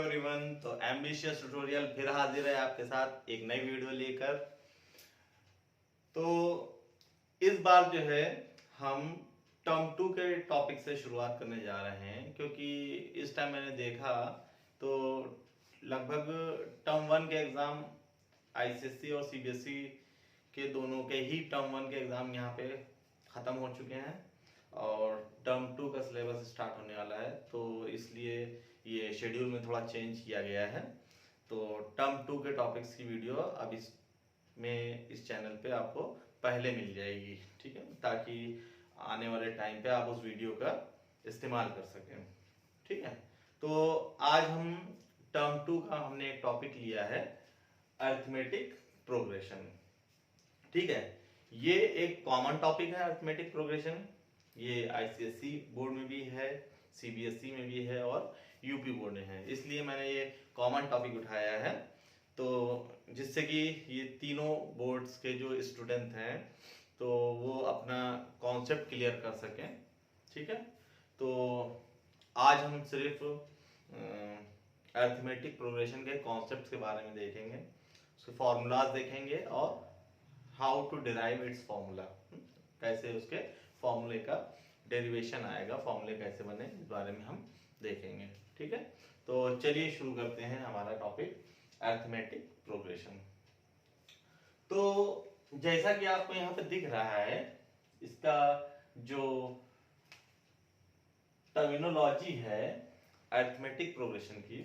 Everyone, तो ambitious tutorial फिर हाजिर है आपके साथ एक नई वीडियो लेकर। तो इस बार जो है हम टर्म 2 के टॉपिक से शुरुआत करने जा रहे हैं, क्योंकि इस टाइम मैंने देखा तो लगभग टर्म 1 के एग्जाम आईसीएसई और सीबीएसई के दोनों के ही टर्म 1 के एग्जाम यहाँ पे खत्म हो चुके हैं और टर्म 2 का सिलेबस स्टार्ट होने वाला है। तो इसलिए ये शेड्यूल में थोड़ा चेंज किया गया है। तो टर्म 2 के टॉपिक्स की वीडियो अब इस चैनल पे आपको पहले मिल जाएगी, ठीक है, ताकि आने वाले टाइम पे आप उस वीडियो का इस्तेमाल कर सकें, ठीक है। तो आज हम टर्म 2 का हमने एक टॉपिक लिया है अरिथमेटिक प्रोग्रेशन, ठीक है। ये एक कॉमन टॉपिक है अरिथमेटिक प्रोग्रेशन। ये आईसीएसई बोर्ड में भी है, सीबीएसई में भी है और यूपी बोर्ड में है, इसलिए मैंने ये कॉमन टॉपिक उठाया है। तो जिससे कि ये तीनों बोर्ड्स के जो स्टूडेंट हैं तो वो अपना कॉन्सेप्ट क्लियर कर सकें, ठीक है। तो आज हम सिर्फ अरिथमेटिक प्रोग्रेशन के कॉन्सेप्ट के बारे में देखेंगे, उसके फॉर्मूलाज देखेंगे और how to derive its formula, कैसे उसके फॉर्मूले का डेरिवेशन आएगा, फॉर्मूले कैसे बने, इस बारे में हम देखेंगे, ठीक है। तो चलिए शुरू करते हैं हमारा टॉपिक अरिथमेटिक प्रोग्रेशन। तो जैसा कि आपको यहाँ पे दिख रहा है, इसका जो टर्मिनोलॉजी है अरिथमेटिक प्रोग्रेशन की,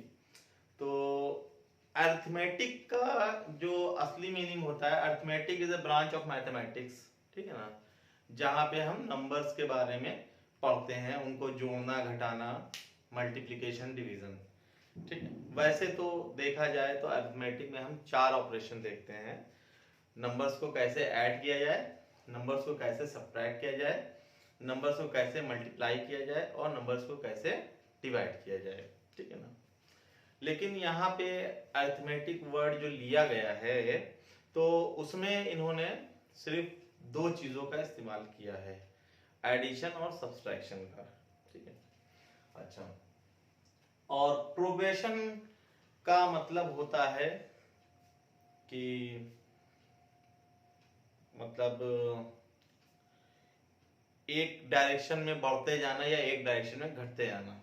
तो अरिथमेटिक का जो असली मीनिंग होता है, arithmetic is a branch of mathematics, ठीक है ना, जहां पे हम नंबर्स के बारे में पढ़ते हैं, उनको जोड़ना, घटाना, मल्टीप्लिकेशन, डिवीजन, ठीक है। वैसे तो देखा जाए तो अरिथमेटिक में हम 4 ऑपरेशन देखते हैं। नंबर्स को कैसे ऐड किया जाए, नंबर्स को कैसे सब्ट्रैक्ट किया जाए, नंबर्स को कैसे मल्टीप्लाई किया जाए और नंबर्स को कैसे डिवाइड किया जाए, ठीक है ना। लेकिन यहाँ पे अरिथमेटिक वर्ड जो लिया गया है तो उसमें इन्होंने सिर्फ 2 चीजों का इस्तेमाल किया है, एडिशन और सब्सट्रैक्शन का, ठीक है। अच्छा, और प्रोग्रेशन का मतलब होता है कि मतलब एक डायरेक्शन में बढ़ते जाना या एक डायरेक्शन में घटते जाना।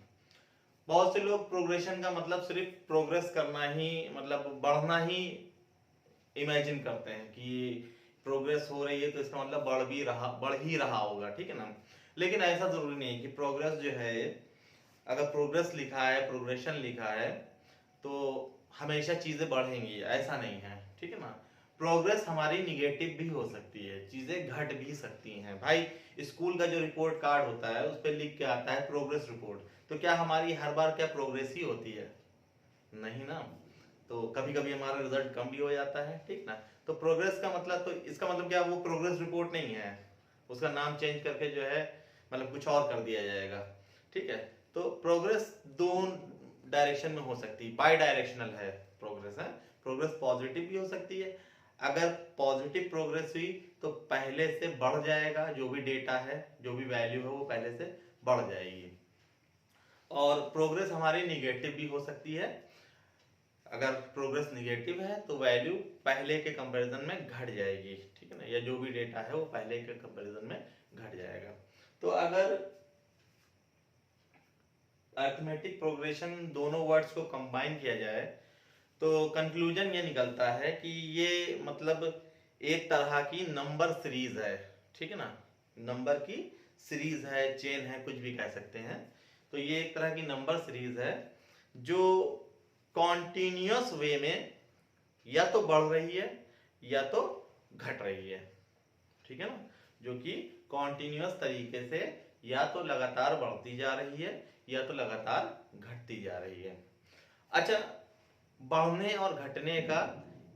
बहुत से लोग प्रोग्रेशन का मतलब सिर्फ प्रोग्रेस करना ही, मतलब बढ़ना ही इमेजिन करते हैं कि प्रोग्रेस हो रही है तो इसका मतलब बढ़ ही रहा होगा, ठीक है ना। लेकिन ऐसा जरूरी नहीं है कि प्रोग्रेस जो है, अगर प्रोग्रेस लिखा है, प्रोग्रेशन लिखा है तो हमेशा चीजें बढ़ेंगी, ऐसा नहीं है, ठीक है ना। प्रोग्रेस हमारी निगेटिव भी हो सकती है, चीजें घट भी सकती हैं। भाई स्कूल का जो रिपोर्ट कार्ड होता है उस पर लिख के आता है प्रोग्रेस रिपोर्ट, तो क्या हमारी हर बार क्या प्रोग्रेस ही होती है? नहीं ना। तो कभी कभी हमारा रिजल्ट कम भी हो जाता है, ठीक ना। तो प्रोग्रेस का मतलब, तो इसका मतलब क्या, वो प्रोग्रेस रिपोर्ट नहीं है, उसका नाम चेंज करके जो है मतलब कुछ और कर दिया जाएगा, ठीक है। तो प्रोग्रेस 2 डायरेक्शन में हो सकती है, बाई डायरेक्शनल है प्रोग्रेस, है। प्रोग्रेस पॉजिटिव भी हो सकती है, अगर पॉजिटिव प्रोग्रेस हुई तो पहले से बढ़ जाएगा, जो भी डेटा है, जो भी वैल्यू है वो पहले से बढ़ जाएगी। और प्रोग्रेस हमारी निगेटिव भी हो सकती है, अगर प्रोग्रेस निगेटिव है तो वैल्यू पहले के कंपैरिजन में घट जाएगी, ठीक है ना, या जो भी डेटा है वो पहले के कंपैरिजन में घट जाएगा। तो अगर अरिथमेटिक प्रोग्रेशन दोनों वर्ड्स को कंबाइन किया जाए तो कंक्लूजन ये निकलता है कि ये मतलब एक तरह की नंबर सीरीज है, ठीक है ना, नंबर की सीरीज है, चेन है, कुछ भी कह सकते हैं। तो ये एक तरह की नंबर सीरीज है जो कॉन्टिन्यूअस वे में या तो बढ़ रही है या तो घट रही है, ठीक है ना, जो कि कॉन्टिन्यूअस तरीके से या तो लगातार बढ़ती जा रही है या तो लगातार घटती जा रही है। अच्छा, बढ़ने और घटने का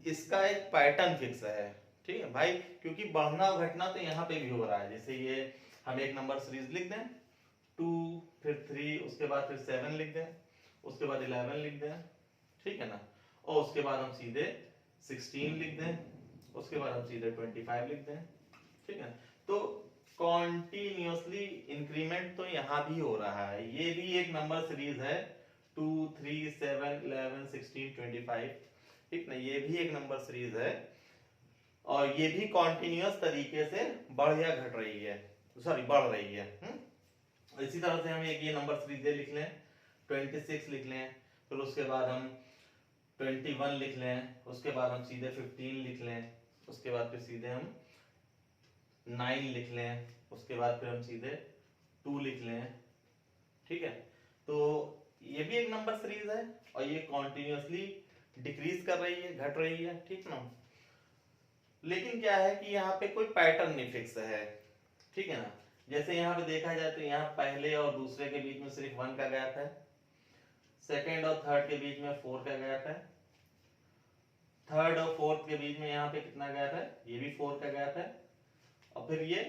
इसका एक पैटर्न फिक्स है, ठीक है भाई, क्योंकि बढ़ना और घटना तो यहाँ पे भी हो रहा है। जैसे ये हम एक नंबर सीरीज लिख दें 2, फिर 3, उसके बाद फिर 7 लिख दें, उसके बाद 11 लिख दें, ठीक है ना, और उसके बाद हम सीधे 16 लिख दें, उसके बाद हम सीधे 25 लिख दें, ठीक है। तो कॉन्टिन्यूअसली इंक्रीमेंट तो यहाँ भी हो रहा है, ये भी एक नंबर सीरीज है 2 3 7 11 16 25, ठीक ना, ये भी एक नंबर सीरीज है और ये भी कॉन्टिन्यूअस तरीके से बढ़ या घट रही है, सॉरी बढ़ रही है। इसी तरह से हम एक ये नंबर सीरीज लिख लें, 26 लिख लें, फिर उसके बाद हम 21 लिख लें, उसके बाद हम सीधे 15 लिख लें, उसके बाद फिर सीधे हम 9 लिख लें, उसके बाद फिर हम सीधे 2 लिख लें, ठीक है। तो ये भी एक नंबर सीरीज है और ये कॉन्टिन्यूअसली डिक्रीज कर रही है, घट रही है, ठीक ना। लेकिन क्या है कि यहाँ पे कोई पैटर्न नहीं फिक्स है, ठीक है ना। जैसे यहाँ पे देखा जाए तो यहाँ पहले और दूसरे के बीच में सिर्फ 1 का गैप है, सेकेंड और थर्ड के बीच में 4 का गैप है, थर्ड और फोर्थ के बीच में यहाँ पे कितना गैप है, ये भी 4 का गैप है, और फिर ये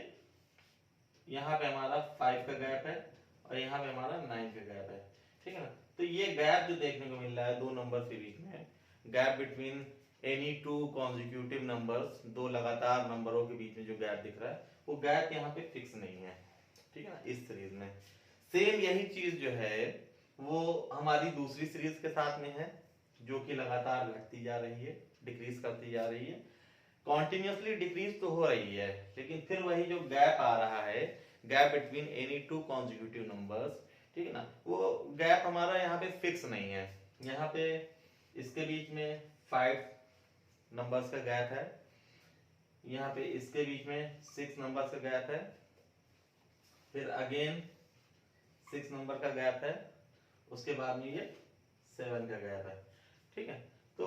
यहाँ पे हमारा 5 का गैप है और यहाँ पे हमारा 9 का गैप है, ठीक है ना। तो ये गैप जो देखने को मिल रहा है दो नंबर के बीच में, gap between any two consecutive numbers, दो लगातार नंबरों के बीच में जो गैप दिख रहा है वो गैप यहाँ पे फिक्स नहीं है, ठीक है ना। इस सीरीज में सेम यही चीज जो है वो हमारी दूसरी सीरीज के साथ में है, जो कि लगातार घटती जा रही है, डिक्रीज करती जा रही है, कॉन्टिन्यूसली डिक्रीज तो हो रही है, लेकिन फिर वही जो गैप आ रहा है, gap between any two consecutive numbers, ठीक है ना, वो गैप हमारा यहाँ पे फिक्स नहीं है। यहाँ पे इसके बीच में 5 नंबर्स का गैप है, यहाँ पे इसके बीच में 6 नंबर्स का गैप है, फिर अगेन 6 नंबर का गैप है, उसके बाद में ये 7 का गैप है, ठीक है। तो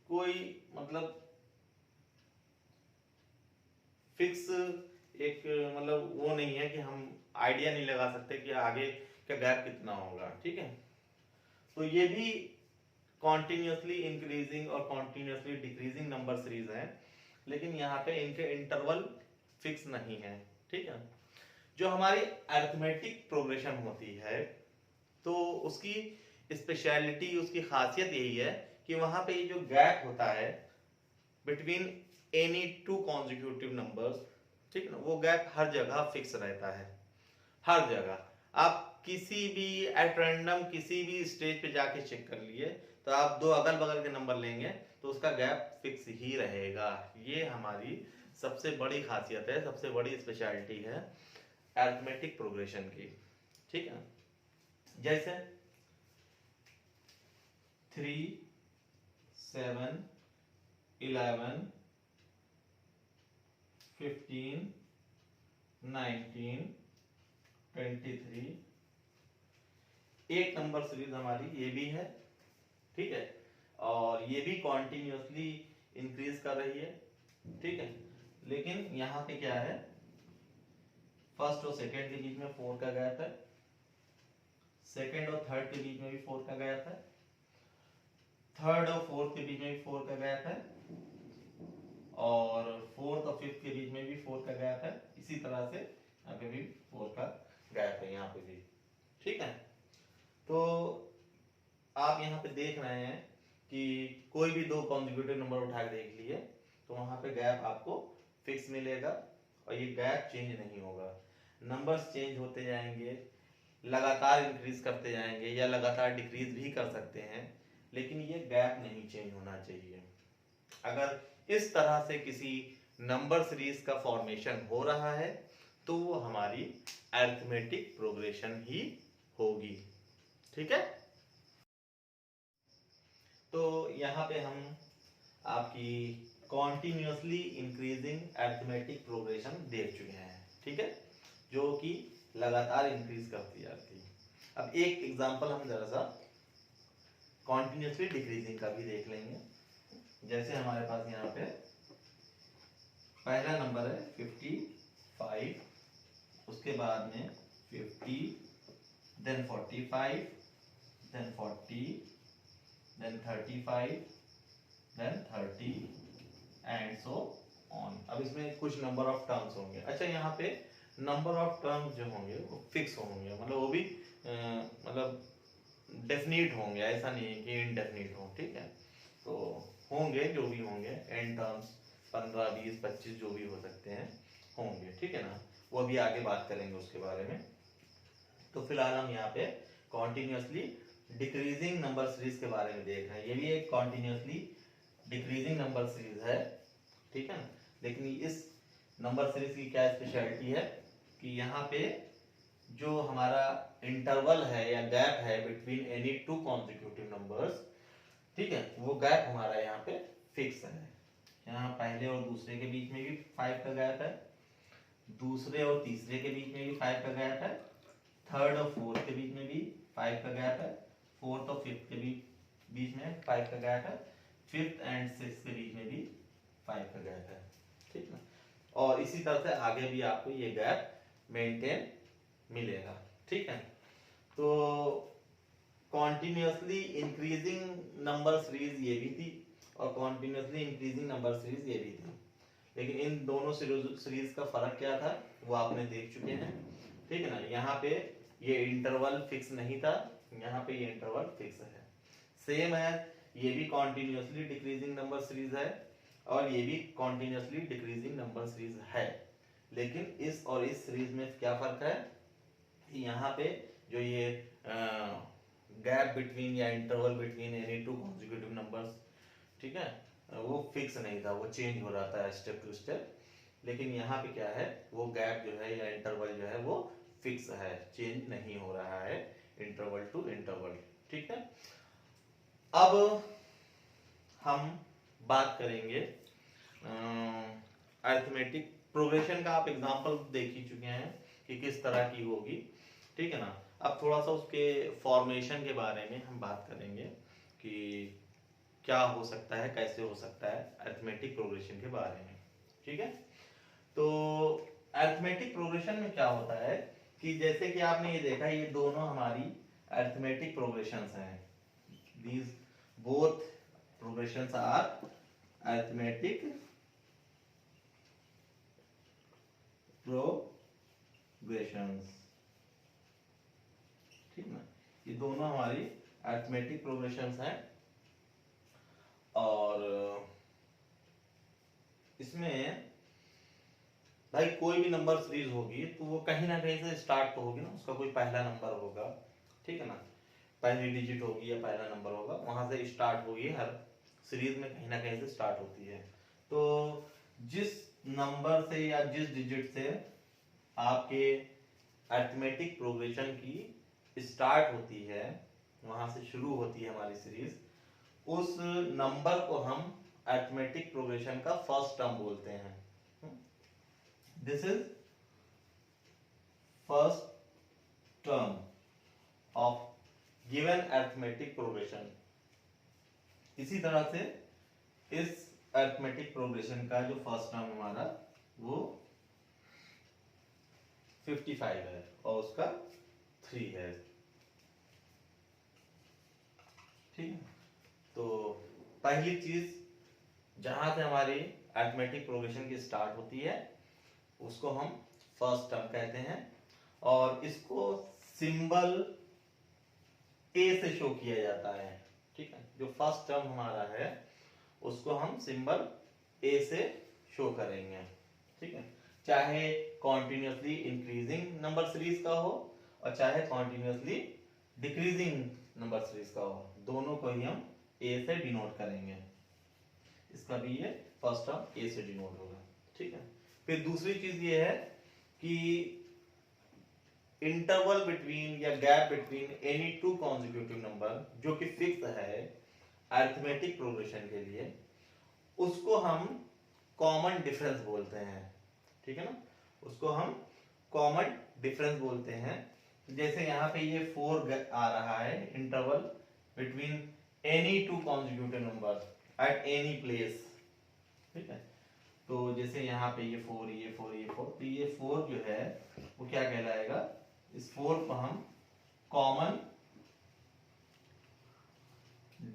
कोई मतलब फिक्स एक मतलब वो नहीं है कि हम आइडिया नहीं लगा सकते कि आगे का गैप कितना होगा, ठीक है। तो ये भी कॉन्टिन्यूसली इंक्रीजिंग और कॉन्टिन्यूसली डिक्रीजिंग नंबर सीरीज है, लेकिन यहाँ पे इनके इंटरवल फिक्स नहीं है, ठीक है। जो हमारी अरिथमेटिक प्रोग्रेशन होती है तो उसकी स्पेशलिटी, उसकी खासियत यही है कि वहां पे जो गैप होता है between any two consecutive numbers, ठीक है ना, वो गैप हर जगह फिक्स रहता है, हर जगह। आप किसी भी एट रैंडम किसी भी स्टेज पे जाके चेक कर लिए तो आप दो अगल बगल के नंबर लेंगे तो उसका गैप फिक्स ही रहेगा। ये हमारी सबसे बड़ी खासियत है, सबसे बड़ी स्पेशलिटी है अरिथमेटिक प्रोग्रेशन की, ठीक है। जैसे 3 7 11 15 19 23, एक नंबर सीरीज हमारी ये भी है, ठीक है, और ये भी कॉन्टिन्यूसली इंक्रीज कर रही है, ठीक है। लेकिन यहाँ पे क्या है, फर्स्ट और सेकंड के बीच में 4 का गैप है, सेकंड और थर्ड के बीच में भी 4 का गैप है, थर्ड और फोर्थ के बीच में भी 4 का गैप है, और फोर्थ और फिफ्थ के बीच में भी 4 का गैप है। इसी तरह से यहाँ पे भी 4 का गैप है यहाँ पे भी, ठीक है। तो आप यहाँ पे देख रहे हैं कि कोई भी दो कॉन्जिक्यूटिव नंबर उठा के देख लिए तो वहां पे गैप आपको फिक्स मिलेगा और ये गैप चेंज नहीं होगा। नंबर्स चेंज होते जाएंगे, लगातार इंक्रीज करते जाएंगे या लगातार डिक्रीज भी कर सकते हैं, लेकिन ये गैप नहीं चेंज होना चाहिए। अगर इस तरह से किसी नंबर सीरीज का फॉर्मेशन हो रहा है तो वो हमारी अरिथमेटिक प्रोग्रेशन ही होगी, ठीक है। तो यहाँ पे हम आपकी कॉन्टिन्यूसली इंक्रीजिंग अरिथमेटिक प्रोग्रेशन देख चुके हैं, ठीक है, जो कि लगातार इंक्रीज करती जाती है। अब एक एग्जांपल हम जरा सा कॉन्टिन्यूसली डिक्रीजिंग का भी देख लेंगे। जैसे हमारे पास यहाँ पे पहला नंबर है 55, उसके बाद में 50, then 45, then 40, then 35, then 30 and so on. अब इसमें कुछ नंबर ऑफ टर्म्स होंगे। अच्छा, यहाँ पे नंबर ऑफ टर्म्स जो होंगे वो फिक्स होंगे, मतलब वो भी मतलब डेफिनिट होंगे, ऐसा नहीं है कि इनडेफिनिट हो, ठीक है। तो होंगे जो भी होंगे, एन टर्म्स 15 20 25 जो भी हो सकते हैं होंगे, ठीक है ना। वो अभी आगे बात करेंगे उसके बारे में। तो फिलहाल हम यहाँ पे कॉन्टिन्यूसली डिक्रीजिंग नंबर सीरीज के बारे में देख रहे हैं। ये भी एक कॉन्टिन्यूसली डिक्रीजिंग नंबर सीरीज है, ठीक है ना। लेकिन इस नंबर सीरीज की क्या स्पेशलिटी है कि यहाँ पे जो हमारा इंटरवल है या गैप है between any two consecutive numbers, ठीक है, वो गैप हमारा यहाँ पे फिक्स है। यहाँ पहले और दूसरे के बीच में भी 5 का गैप है, दूसरे और तीसरे के बीच में भी 5 का गैप है, थर्ड और फोर्थ के बीच में भी 5 का गैप है, फोर्थ और फिफ्थ के बीच में 5 का गैप है, फिफ्थ एंड सिक्स्थ के बीच में भी 5 का गैप है, ठीक ना। और इसी तरह से आगे भी आपको ये गैप मेंटेन मिलेगा, ठीक है। तो कॉन्टिन्यूसली इंक्रीजिंग नंबर सीरीज ये भी थी और कॉन्टिन्यूसली इंक्रीजिंग नंबर सीरीज ये भी थी, लेकिन इन दोनों सीरीज का फर्क क्या था वो आपने देख चुके हैं, ठीक है ना। यहाँ पे ये इंटरवल फिक्स नहीं था, यहाँ पे ये इंटरवल फिक्स है। सेम है, ये भी कॉन्टिन्यूसली डिक्रीजिंग नंबर सीरीज है और ये भी कॉन्टिन्यूसली डिक्रीजिंग नंबर सीरीज है, लेकिन इस और इस सीरीज में क्या फर्क है कि यहाँ पे जो ये गैप बिटवीन या interval between any two consecutive numbers, ठीक है, वो फिक्स नहीं था, वो चेंज हो रहा था स्टेप टू स्टेप। लेकिन यहाँ पे क्या है, वो गैप जो है या इंटरवल जो है वो फिक्स है, चेंज नहीं हो रहा है इंटरवल टू इंटरवल, ठीक है। अब हम बात करेंगे अरिथमेटिक प्रोग्रेशन का। आप एग्जांपल देख ही चुके हैं कि किस तरह की होगी, ठीक है ना। अब थोड़ा सा उसके फॉर्मेशन के बारे में हम बात करेंगे कि क्या हो सकता है, कैसे हो सकता है अरिथमेटिक प्रोग्रेशन के बारे में, ठीक है। तो अरिथमेटिक प्रोग्रेशन में क्या होता है कि जैसे कि आपने ये देखा, ये दोनों हमारी अरिथमेटिक प्रोग्रेशंस हैं। These both progressions are arithmetic progressions, ठीक ना। ये दोनों हमारी अरिथमेटिक प्रोग्रेशंस हैं और इसमें भाई कोई भी नंबर सीरीज होगी तो वो कहीं ना कहीं से स्टार्ट तो होगी ना, उसका कोई पहला नंबर होगा, ठीक है ना, पहली डिजिट होगी या पहला नंबर होगा, वहां से स्टार्ट होगी, हर सीरीज में कहीं ना कहीं से स्टार्ट होती है। तो जिस नंबर से या जिस डिजिट से आपके अरिथमेटिक प्रोग्रेशन की स्टार्ट होती है, वहां से शुरू होती है हमारी सीरीज, उस नंबर को हम अरिथमेटिक प्रोग्रेशन का फर्स्ट टर्म बोलते हैं। This is first term of given arithmetic progression. इसी तरह से इस अरिथमेटिक प्रोग्रेशन का जो फर्स्ट टर्म हमारा वो 55 है और उसका 3 है, ठीक है। तो पहली चीज जहां से हमारी अरिथमेटिक प्रोग्रेशन की स्टार्ट होती है उसको हम फर्स्ट टर्म कहते हैं और इसको सिंबल ए से शो किया जाता है, ठीक है। जो फर्स्ट टर्म हमारा है उसको हम सिंबल ए से शो करेंगे, ठीक है। चाहे कॉन्टिन्यूसली इंक्रीजिंग नंबर सीरीज का हो और चाहे कॉन्टिन्यूसली डिक्रीजिंग नंबर सीरीज का हो, दोनों को ही हम ए से डिनोट करेंगे। इसका भी ये फर्स्ट टर्म ए से डिनोट होगा, ठीक है। फिर दूसरी चीज ये है कि इंटरवल बिटवीन या gap between any two consecutive number जो कि फिक्स है अरिथमेटिक प्रोग्रेशन के लिए, उसको हम कॉमन डिफरेंस बोलते हैं, ठीक है ना, उसको हम कॉमन डिफरेंस बोलते हैं। जैसे यहाँ पे ये 4 आ रहा है interval between any two consecutive number at any place, ठीक है। तो जैसे यहाँ पे ये 4 ये 4 ये 4, तो ये 4 जो है वो क्या कहलाएगा, इस 4 को हम कॉमन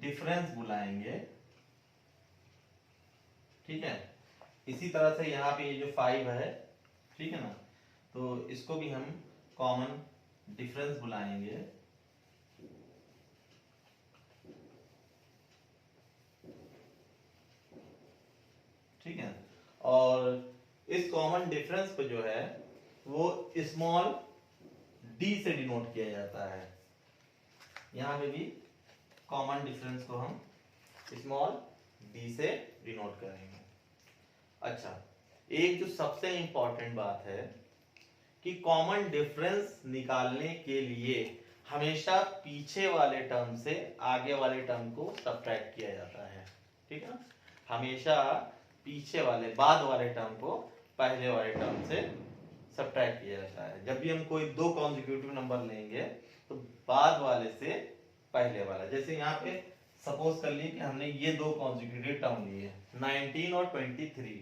डिफरेंस बुलाएंगे, ठीक है। इसी तरह से यहाँ पे ये जो 5 है, ठीक है ना, तो इसको भी हम कॉमन डिफरेंस बुलाएंगे, ठीक है। और इस कॉमन डिफरेंस को जो है वो स्मॉल डी से डिनोट किया जाता है, यहाँ पे भी कॉमन डिफरेंस को हम स्मॉल d से डिनोट करेंगे। अच्छा, एक जो सबसे इंपॉर्टेंट बात है कि कॉमन डिफरेंस निकालने के लिए हमेशा पीछे वाले टर्म से आगे वाले टर्म को सब्ट्रैक्ट किया जाता है, ठीक है ना। हमेशा पीछे वाले बाद वाले टर्म को पहले वाले टर्म से सब्ट्रैक्ट किया जाता है। जब भी हम कोई दो कॉन्जिक्यूटिव नंबर लेंगे तो बाद वाले से पहले वाला, जैसे यहाँ पे सपोज कर लिए कि हमने ये दो कॉन्जिक्यूटिव टर्म लिए 19 और 23,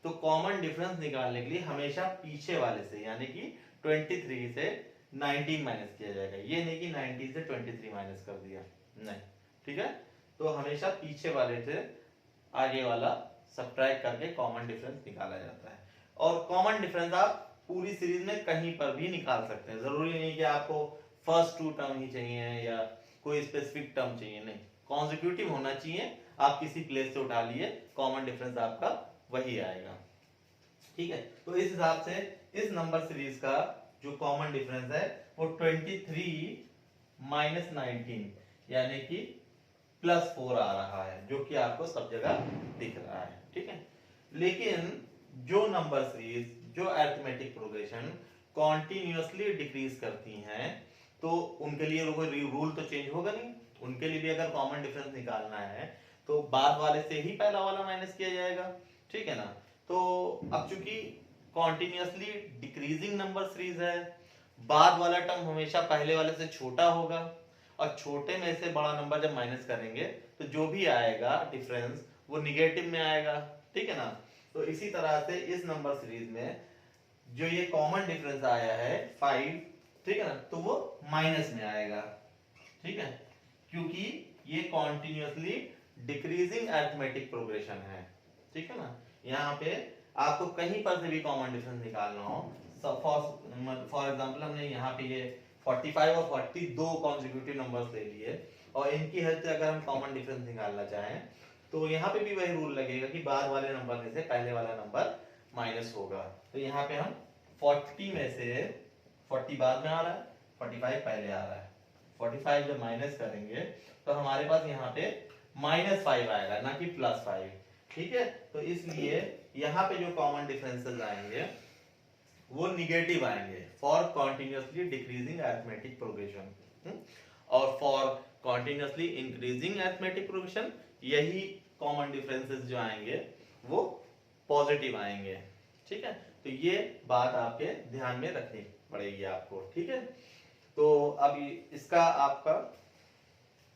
तो कॉमन डिफरेंस निकालने के लिए हमेशा पीछे वाले से यानी कि 23 से 19 माइनस किया जाएगा। ये नहीं कि 90 से 23 माइनस कर दिया, नहीं, ठीक है। तो हमेशा पीछे वाले से आगे वाला सब्ट्रैक्ट करके कॉमन डिफरेंस निकाला जाता है। और कॉमन डिफरेंस आप पूरी सीरीज में कहीं पर भी निकाल सकते हैं, जरूरी नहीं कि आपको फर्स्ट टू टर्म ही चाहिए या कोई स्पेसिफिक टर्म चाहिए, नहीं, कॉन्जिक्यूटिव होना चाहिए। आप किसी प्लेस से उठा लिए, कॉमन डिफरेंस आपका वही आएगा, ठीक है। तो इस हिसाब से इस नंबर सीरीज का जो कॉमन डिफरेंस है वो 23 माइनस 19 यानी कि +4 आ रहा है, जो कि आपको सब जगह दिख रहा है, ठीक है। लेकिन जो नंबर सीरीज, जो अरिथमेटिक प्रोग्रेशन कॉन्टिन्यूअसली डिक्रीज करती हैं, तो उनके लिए कोई रूल तो चेंज होगा नहीं। उनके लिए भी अगर कॉमन डिफरेंस निकालना है तो बाद वाले से ही पहला वाला माइनस किया जाएगा, ठीक है ना। तो अब चूंकि कॉन्टिन्यूअसली डिक्रीजिंग नंबर सीरीज है, बाद वाला टर्म हमेशा पहले वाले से छोटा होगा, और छोटे में से बड़ा नंबर जब माइनस करेंगे तो जो भी आएगा डिफरेंस वो निगेटिव में आएगा, ठीक है ना। तो इसी तरह से इस नंबर सीरीज में जो ये कॉमन डिफरेंस आया है 5, ठीक है ना, तो वो माइनस में आएगा, ठीक है, क्योंकि ये कॉन्टिन्यूअसली डिक्रीजिंग अरिथमेटिक प्रोग्रेशन है, ठीक है ना। यहाँ पे आपको कहीं पर से भी कॉमन डिफरेंस निकालना हो, फॉर एग्जांपल हमने यहाँ पे ये 45 और 42 कॉन्जिक्यूटिव नंबर्स ले लिए और इनकी हेल्प से अगर हम कॉमन डिफरेंस निकालना चाहें तो यहाँ पे भी वही रूल लगेगा कि बाद वाले नंबर में से पहले वाला नंबर माइनस होगा। तो यहाँ पे हम 40 में से 40 बाद में आ रहा है, 45 पहले आ रहा है, 45 जब माइनस करेंगे तो हमारे पास यहाँ पे -5 आएगा, ना कि +5, ठीक है। तो इसलिए यहाँ पे जो कॉमन डिफरेंसेस आएंगे वो निगेटिव आएंगे for continuously decreasing arithmetic progression, और for continuously increasing arithmetic progression यही कॉमन डिफरेंसेस जो आएंगे वो पॉजिटिव आएंगे, ठीक है। तो ये बात आपके ध्यान में रखनी पड़ेगी आपको, ठीक है। तो अब इसका आपका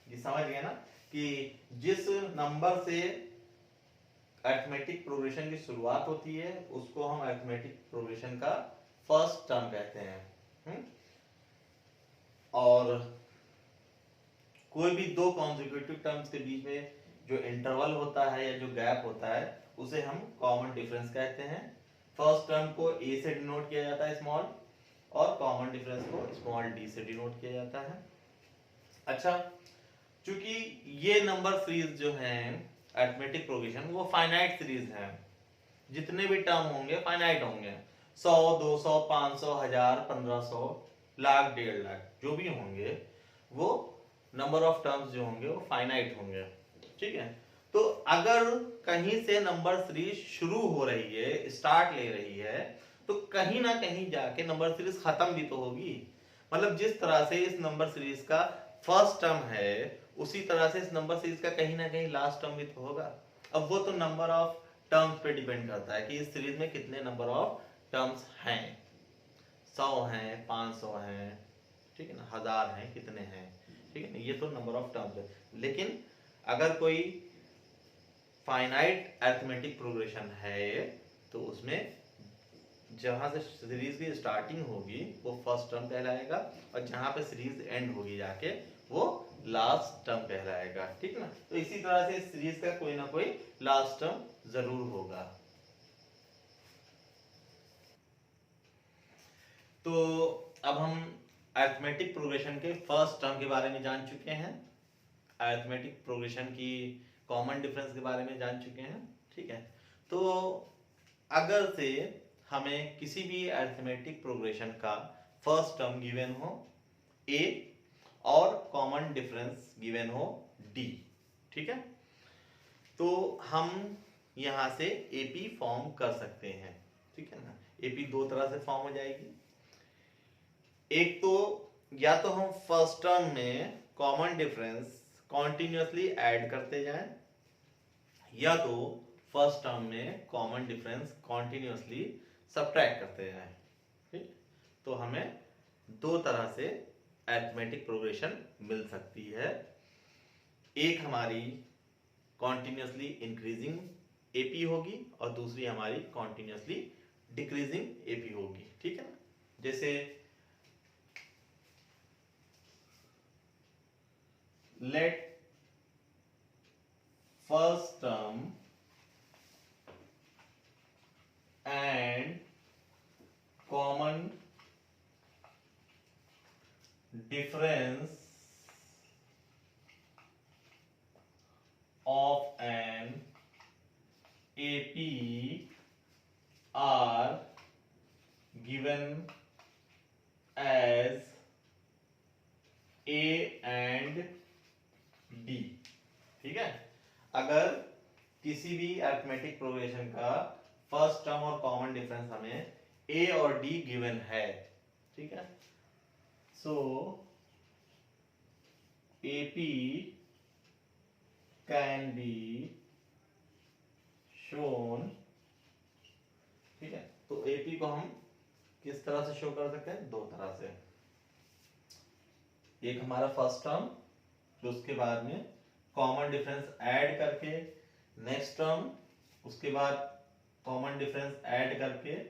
ये समझ गया ना कि जिस नंबर से अरिथमेटिक प्रोग्रेशन की शुरुआत होती है उसको हम अरिथमेटिक प्रोग्रेशन का फर्स्ट टर्म कहते हैं। और कोई भी दो कॉन्जिक्यूटिव टर्म्स के बीच में जो इंटरवल होता है या जो गैप होता है उसे हम कॉमन डिफरेंस कहते हैं। फर्स्ट टर्म को a से डिनोट किया जाता है स्मॉल, और कॉमन डिफरेंस को स्मॉल d से डिनोट किया जाता है। अच्छा, चूंकि ये नंबर सीरीज जो हैं अरिथमेटिक प्रोग्रेशन वो फाइनाइट सीरीज है, जितने भी टर्म होंगे फाइनाइट होंगे, 100, 200, 500, 1000, 1500, लाख, 1.5 लाख जो भी होंगे वो नंबर ऑफ टर्म्स जो होंगे वो फाइनाइट होंगे, ठीक है। तो अगर कहीं से नंबर सीरीज शुरू हो रही है, स्टार्ट ले रही है, तो कहीं ना कहीं जाके नंबर सीरीज खत्म भी तो होगी। मतलब जिस तरह से इस नंबर सीरीज का फर्स्ट टर्म है उसी तरह से इस नंबर सीरीज का कहीं ना कहीं लास्ट टर्म भी तो होगा। अब वो तो नंबर ऑफ टर्म्स पे डिपेंड करता है कि इस सीरीज में कितने नंबर ऑफ टर्म्स हैं, 100 हैं, 500 हैं, ठीक है ना, 1000 हैं, कितने हैं, ठीक है ना, ये तो नंबर ऑफ टर्म्स है। लेकिन अगर कोई फाइनाइट अरिथमेटिक प्रोग्रेशन है तो उसमें जहां से सीरीज की स्टार्टिंग होगी वो फर्स्ट टर्म कहलाएगा, और जहां पे सीरीज एंड होगी जाके वो लास्ट टर्म कहलाएगा, ठीक ना। तो इसी तरह से सीरीज का कोई ना कोई लास्ट टर्म जरूर होगा। तो अब हम अरिथमेटिक प्रोग्रेशन के फर्स्ट टर्म के बारे में जान चुके हैं, अरिथमेटिक प्रोग्रेशन की कॉमन डिफरेंस के बारे में जान चुके हैं, ठीक है। तो अगर से हमें किसी भी अरिथमेटिक प्रोग्रेशन का फर्स्ट टर्म गिवन हो a और कॉमन डिफरेंस गिवन हो डी। ठीक है, तो हम यहां से एपी फॉर्म कर सकते हैं। ठीक है ना, एपी दो तरह से फॉर्म हो जाएगी। एक तो या तो हम फर्स्ट टर्म में कॉमन डिफरेंस कॉन्टिन्यूसली ऐड करते जाएं, या तो फर्स्ट टर्म में कॉमन डिफरेंस कॉन्टिन्यूसली सब्ट्रैक्ट करते जाएं। ठीक, तो हमें दो तरह से अरिथमेटिक प्रोग्रेशन मिल सकती है। एक हमारी कॉन्टिन्यूसली इंक्रीजिंग एपी होगी और दूसरी हमारी कॉन्टिन्यूसली डिक्रीजिंग एपी होगी। ठीक है ना, जैसे late first term and common difference of an AP are given as A and D। ठीक है, अगर किसी भी अरिथमेटिक प्रोग्रेशन का फर्स्ट टर्म और कॉमन डिफरेंस हमें A और D गिवन है, ठीक है, सो AP can be shown। ठीक है, तो AP को हम किस तरह से शो कर सकते हैं? दो तरह से। एक हमारा फर्स्ट टर्म, फिर उसके बाद में कॉमन डिफरेंस ऐड करके नेक्स्ट टर्म, उसके बाद कॉमन डिफरेंस ऐड करके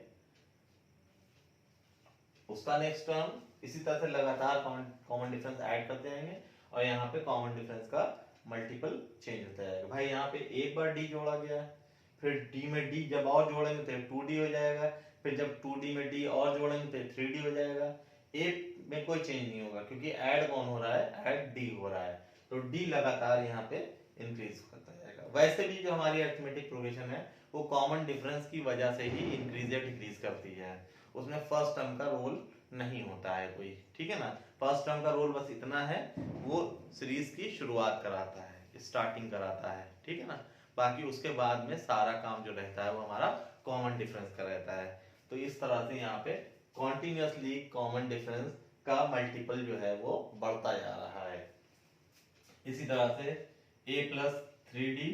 उसका नेक्स्ट टर्म, इसी तरह से लगातार कॉमन डिफरेंस ऐड करते जाएंगे और यहाँ पे कॉमन डिफरेंस का मल्टीपल चेंज होता जाएगा। भाई यहाँ पे एक बार डी जोड़ा गया, फिर डी में डी जब और जोड़ेंगे तो 2d हो जाएगा, फिर जब 2d में डी और जोड़ेंगे तो 3d हो जाएगा। एक में कोई चेंज नहीं होगा क्योंकि ऐड कौन हो रहा है? ऐड डी हो रहा है, तो डी लगातार यहाँ पे इंक्रीज करता जाएगा। वैसे भी जो हमारी अरिथमेटिक प्रोग्रेशन है वो कॉमन डिफरेंस की वजह से ही इंक्रीज या डिक्रीज करती है, उसमें फर्स्ट टर्म का रोल नहीं होता है कोई। ठीक है ना, फर्स्ट टर्म का रोल बस इतना है, वो सीरीज की शुरुआत कराता है, स्टार्टिंग कराता है। ठीक है ना, बाकी उसके बाद में सारा काम जो रहता है वो हमारा कॉमन डिफरेंस का रहता है। तो इस तरह से यहाँ पे कॉन्टिन्यूसली कॉमन डिफरेंस का मल्टीपल जो है वो बढ़ता जा रहा है। इसी तरह से a plus 3d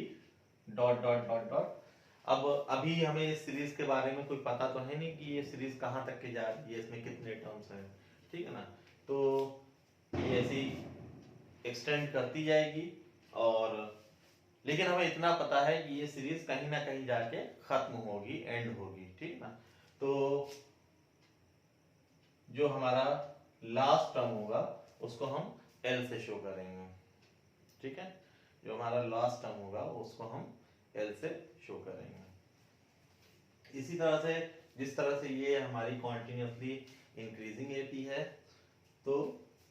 dot dot dot dot. अब अभी हमें इस सीरीज के बारे में कोई पता तो है नहीं कि ये सीरीज कहाँ तक के जा रही है, इसमें कितने टर्म्स हैं। ठीक है ना, तो ये ऐसी एक्सटेंड करती जाएगी, और लेकिन हमें इतना पता है कि ये सीरीज कहीं ना कहीं जाके खत्म होगी, एंड होगी। ठीक है ना, तो जो हमारा लास्ट टर्म होगा उसको हम L से शो करेंगे। ठीक है, जो हमारा लास्ट टर्म होगा उसको हम L से शो करेंगे। इसी तरह से जिस तरह से ये हमारी कॉन्टिन्यूसली इंक्रीजिंग एपी है, तो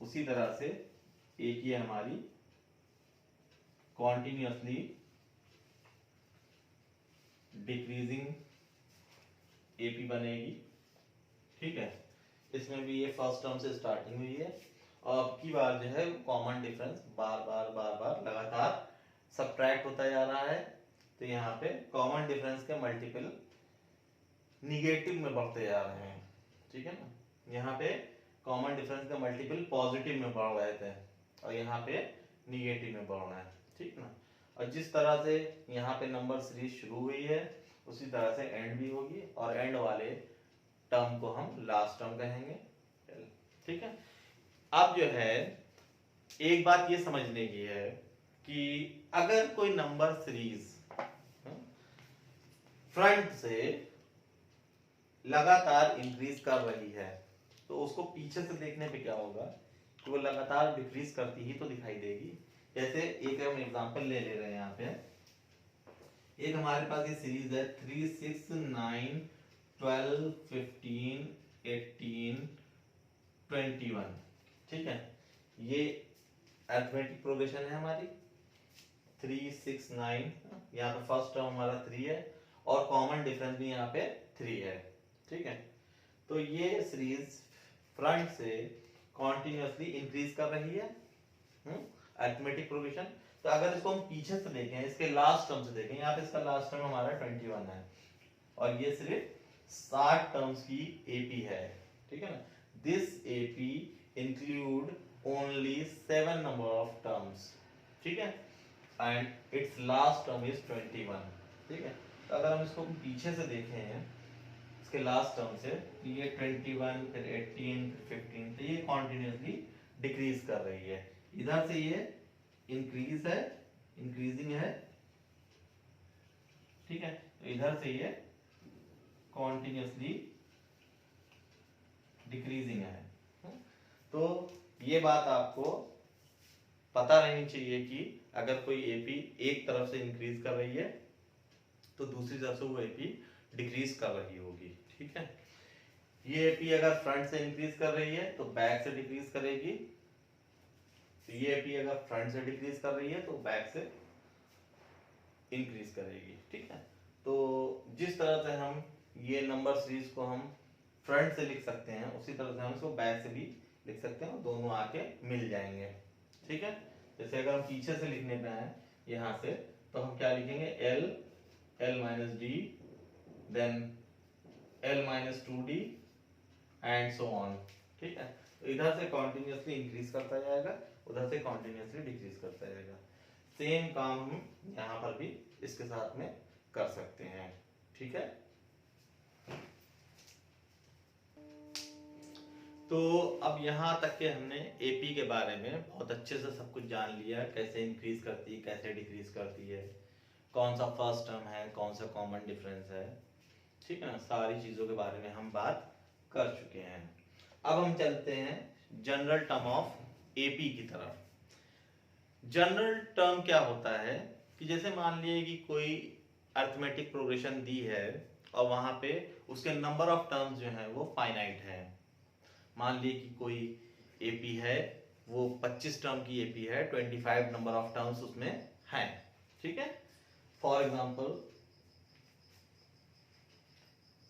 उसी तरह से एक ये हमारी कॉन्टिन्यूसली डिक्रीजिंग एपी बनेगी। ठीक है, इसमें भी ये फर्स्ट टर्म से स्टार्टिंग हुई है और अब की बार जो है कॉमन डिफरेंस बार बार लगातार सब्ट्रैक्ट होता जा रहा है, तो यहाँ पे कॉमन डिफरेंस के मल्टीपल निगेटिव में बढ़ते जा रहे हैं। ठीक है ना, यहाँ पे कॉमन डिफरेंस का मल्टीपल पॉजिटिव में बढ़ रहे थे और यहाँ पे निगेटिव में बढ़ रहा है। ठीक ना, और जिस तरह से यहाँ पे नंबर सीरीज शुरू हुई है उसी तरह से एंड भी होगी, और एंड वाले टर्म को हम लास्ट टर्म कहेंगे। ठीक है, अब जो है एक बात ये समझने की है कि अगर कोई नंबर सीरीज फ्रंट से लगातार इंक्रीज कर रही है तो उसको पीछे से देखने पे क्या होगा कि वो लगातार डिक्रीज करती ही तो दिखाई देगी। जैसे एक हम एग्जांपल ले रहे हैं, यहाँ पे एक हमारे पास ये सीरीज है 3, 6, 9, 12, 15, 18, 21। ठीक है, ये अरिथमेटिक प्रोग्रेशन है हमारी 3, 6, 9। यहाँ पे फर्स्ट टर्म हमारा 3 है और कॉमन डिफरेंस भी यहाँ पे 3 है। ठीक है, तो ये सीरीज फ्रंट से कॉन्टिन्यूसली इंक्रीज कर रही है अरिथमेटिक प्रोग्रेशन। तो अगर इसको हम पीछे से देखें, इसके लास्ट टर्म से देखें, यहाँ पे इसका लास्ट टर्म हमारा 21 है और ये सिर्फ 60 टर्म्स की एपी है, ठीक है ना। This AP include only 7 number of terms, ठीक है, and it's last term is 21, ठीक है। तो अगर हम इसको पीछे से देखें इसके लास्ट टर्म से, तो ये 21 फिर 18 फिर 15, तो ये कॉन्टिन्यूसली डिक्रीज कर रही है। इधर से ये इंक्रीज है, इंक्रीजिंग है, ठीक है, तो इधर से ये कॉन्टिन्यूसली डिक्रीजिंग है। तो ये बात आपको पता रहनी चाहिए कि अगर कोई एपी एक तरफ से इंक्रीज कर रही है तो दूसरी तरफ से वो एपी डिक्रीज कर रही होगी, ठीक है। ये एपी अगर फ्रंट से इंक्रीज कर रही है तो बैक से डिक्रीज करेगी, तो ये एपी अगर फ्रंट से डिक्रीज कर रही है तो बैक से इंक्रीज करेगी, ठीक है। तो जिस तरह से हम ये नंबर सीरीज को हम फ्रंट से लिख सकते हैं उसी तरह से हम इसको बैक से भी लिख सकते हैं और दोनों आके मिल जाएंगे, ठीक है। जैसे अगर हम पीछे से लिखने पे आए यहाँ से, तो हम क्या लिखेंगे, L L minus D, then L minus 2d and so on, ठीक है। तो इधर से कॉन्टिन्यूसली इंक्रीज करता जाएगा, उधर से कॉन्टिन्यूसली डिक्रीज करता जाएगा। सेम काम हम यहाँ पर भी इसके साथ में कर सकते हैं, ठीक है। तो अब यहाँ तक के हमने एपी के बारे में बहुत अच्छे से सब कुछ जान लिया, कैसे इंक्रीज करती है, कैसे डिक्रीज करती है, कौन सा फर्स्ट टर्म है, कौन सा कॉमन डिफरेंस है, ठीक है ना। सारी चीजों के बारे में हम बात कर चुके हैं। अब हम चलते हैं जनरल टर्म ऑफ एपी की तरफ। जनरल टर्म क्या होता है कि जैसे मान लिए कि कोई अरिथमेटिक प्रोग्रेशन दी है और वहां पे उसके नंबर ऑफ टर्म्स जो है वो फाइनाइट है। मान लिए कि कोई एपी है, वो 25 टर्म की एपी है, 25 नंबर ऑफ टर्म्स उसमें हैं, ठीक है। फॉर एग्जाम्पल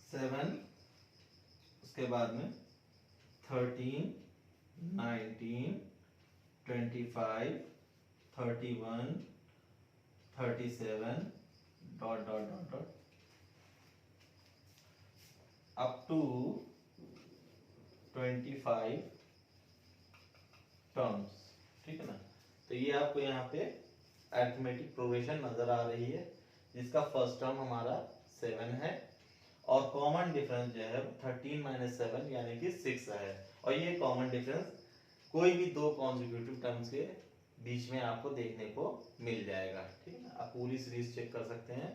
7, उसके बाद में 13, 19, 25, 31, 37 dot dot dot dot up to 25 terms, ठीक है ना। तो ये आपको यहाँ पे अरिथमेटिक प्रोग्रेशन नजर आ रही है, जिसका फर्स्ट टर्म हमारा 7 है और कॉमन डिफरेंस जो है 13 माइनस 7 यानी कि 6 है। और ये कॉमन डिफरेंस कोई भी दो कॉन्जिक्यूटिव टर्म्स के बीच में आपको देखने को मिल जाएगा, ठीक है ना। आप पूरी सीरीज चेक कर सकते हैं,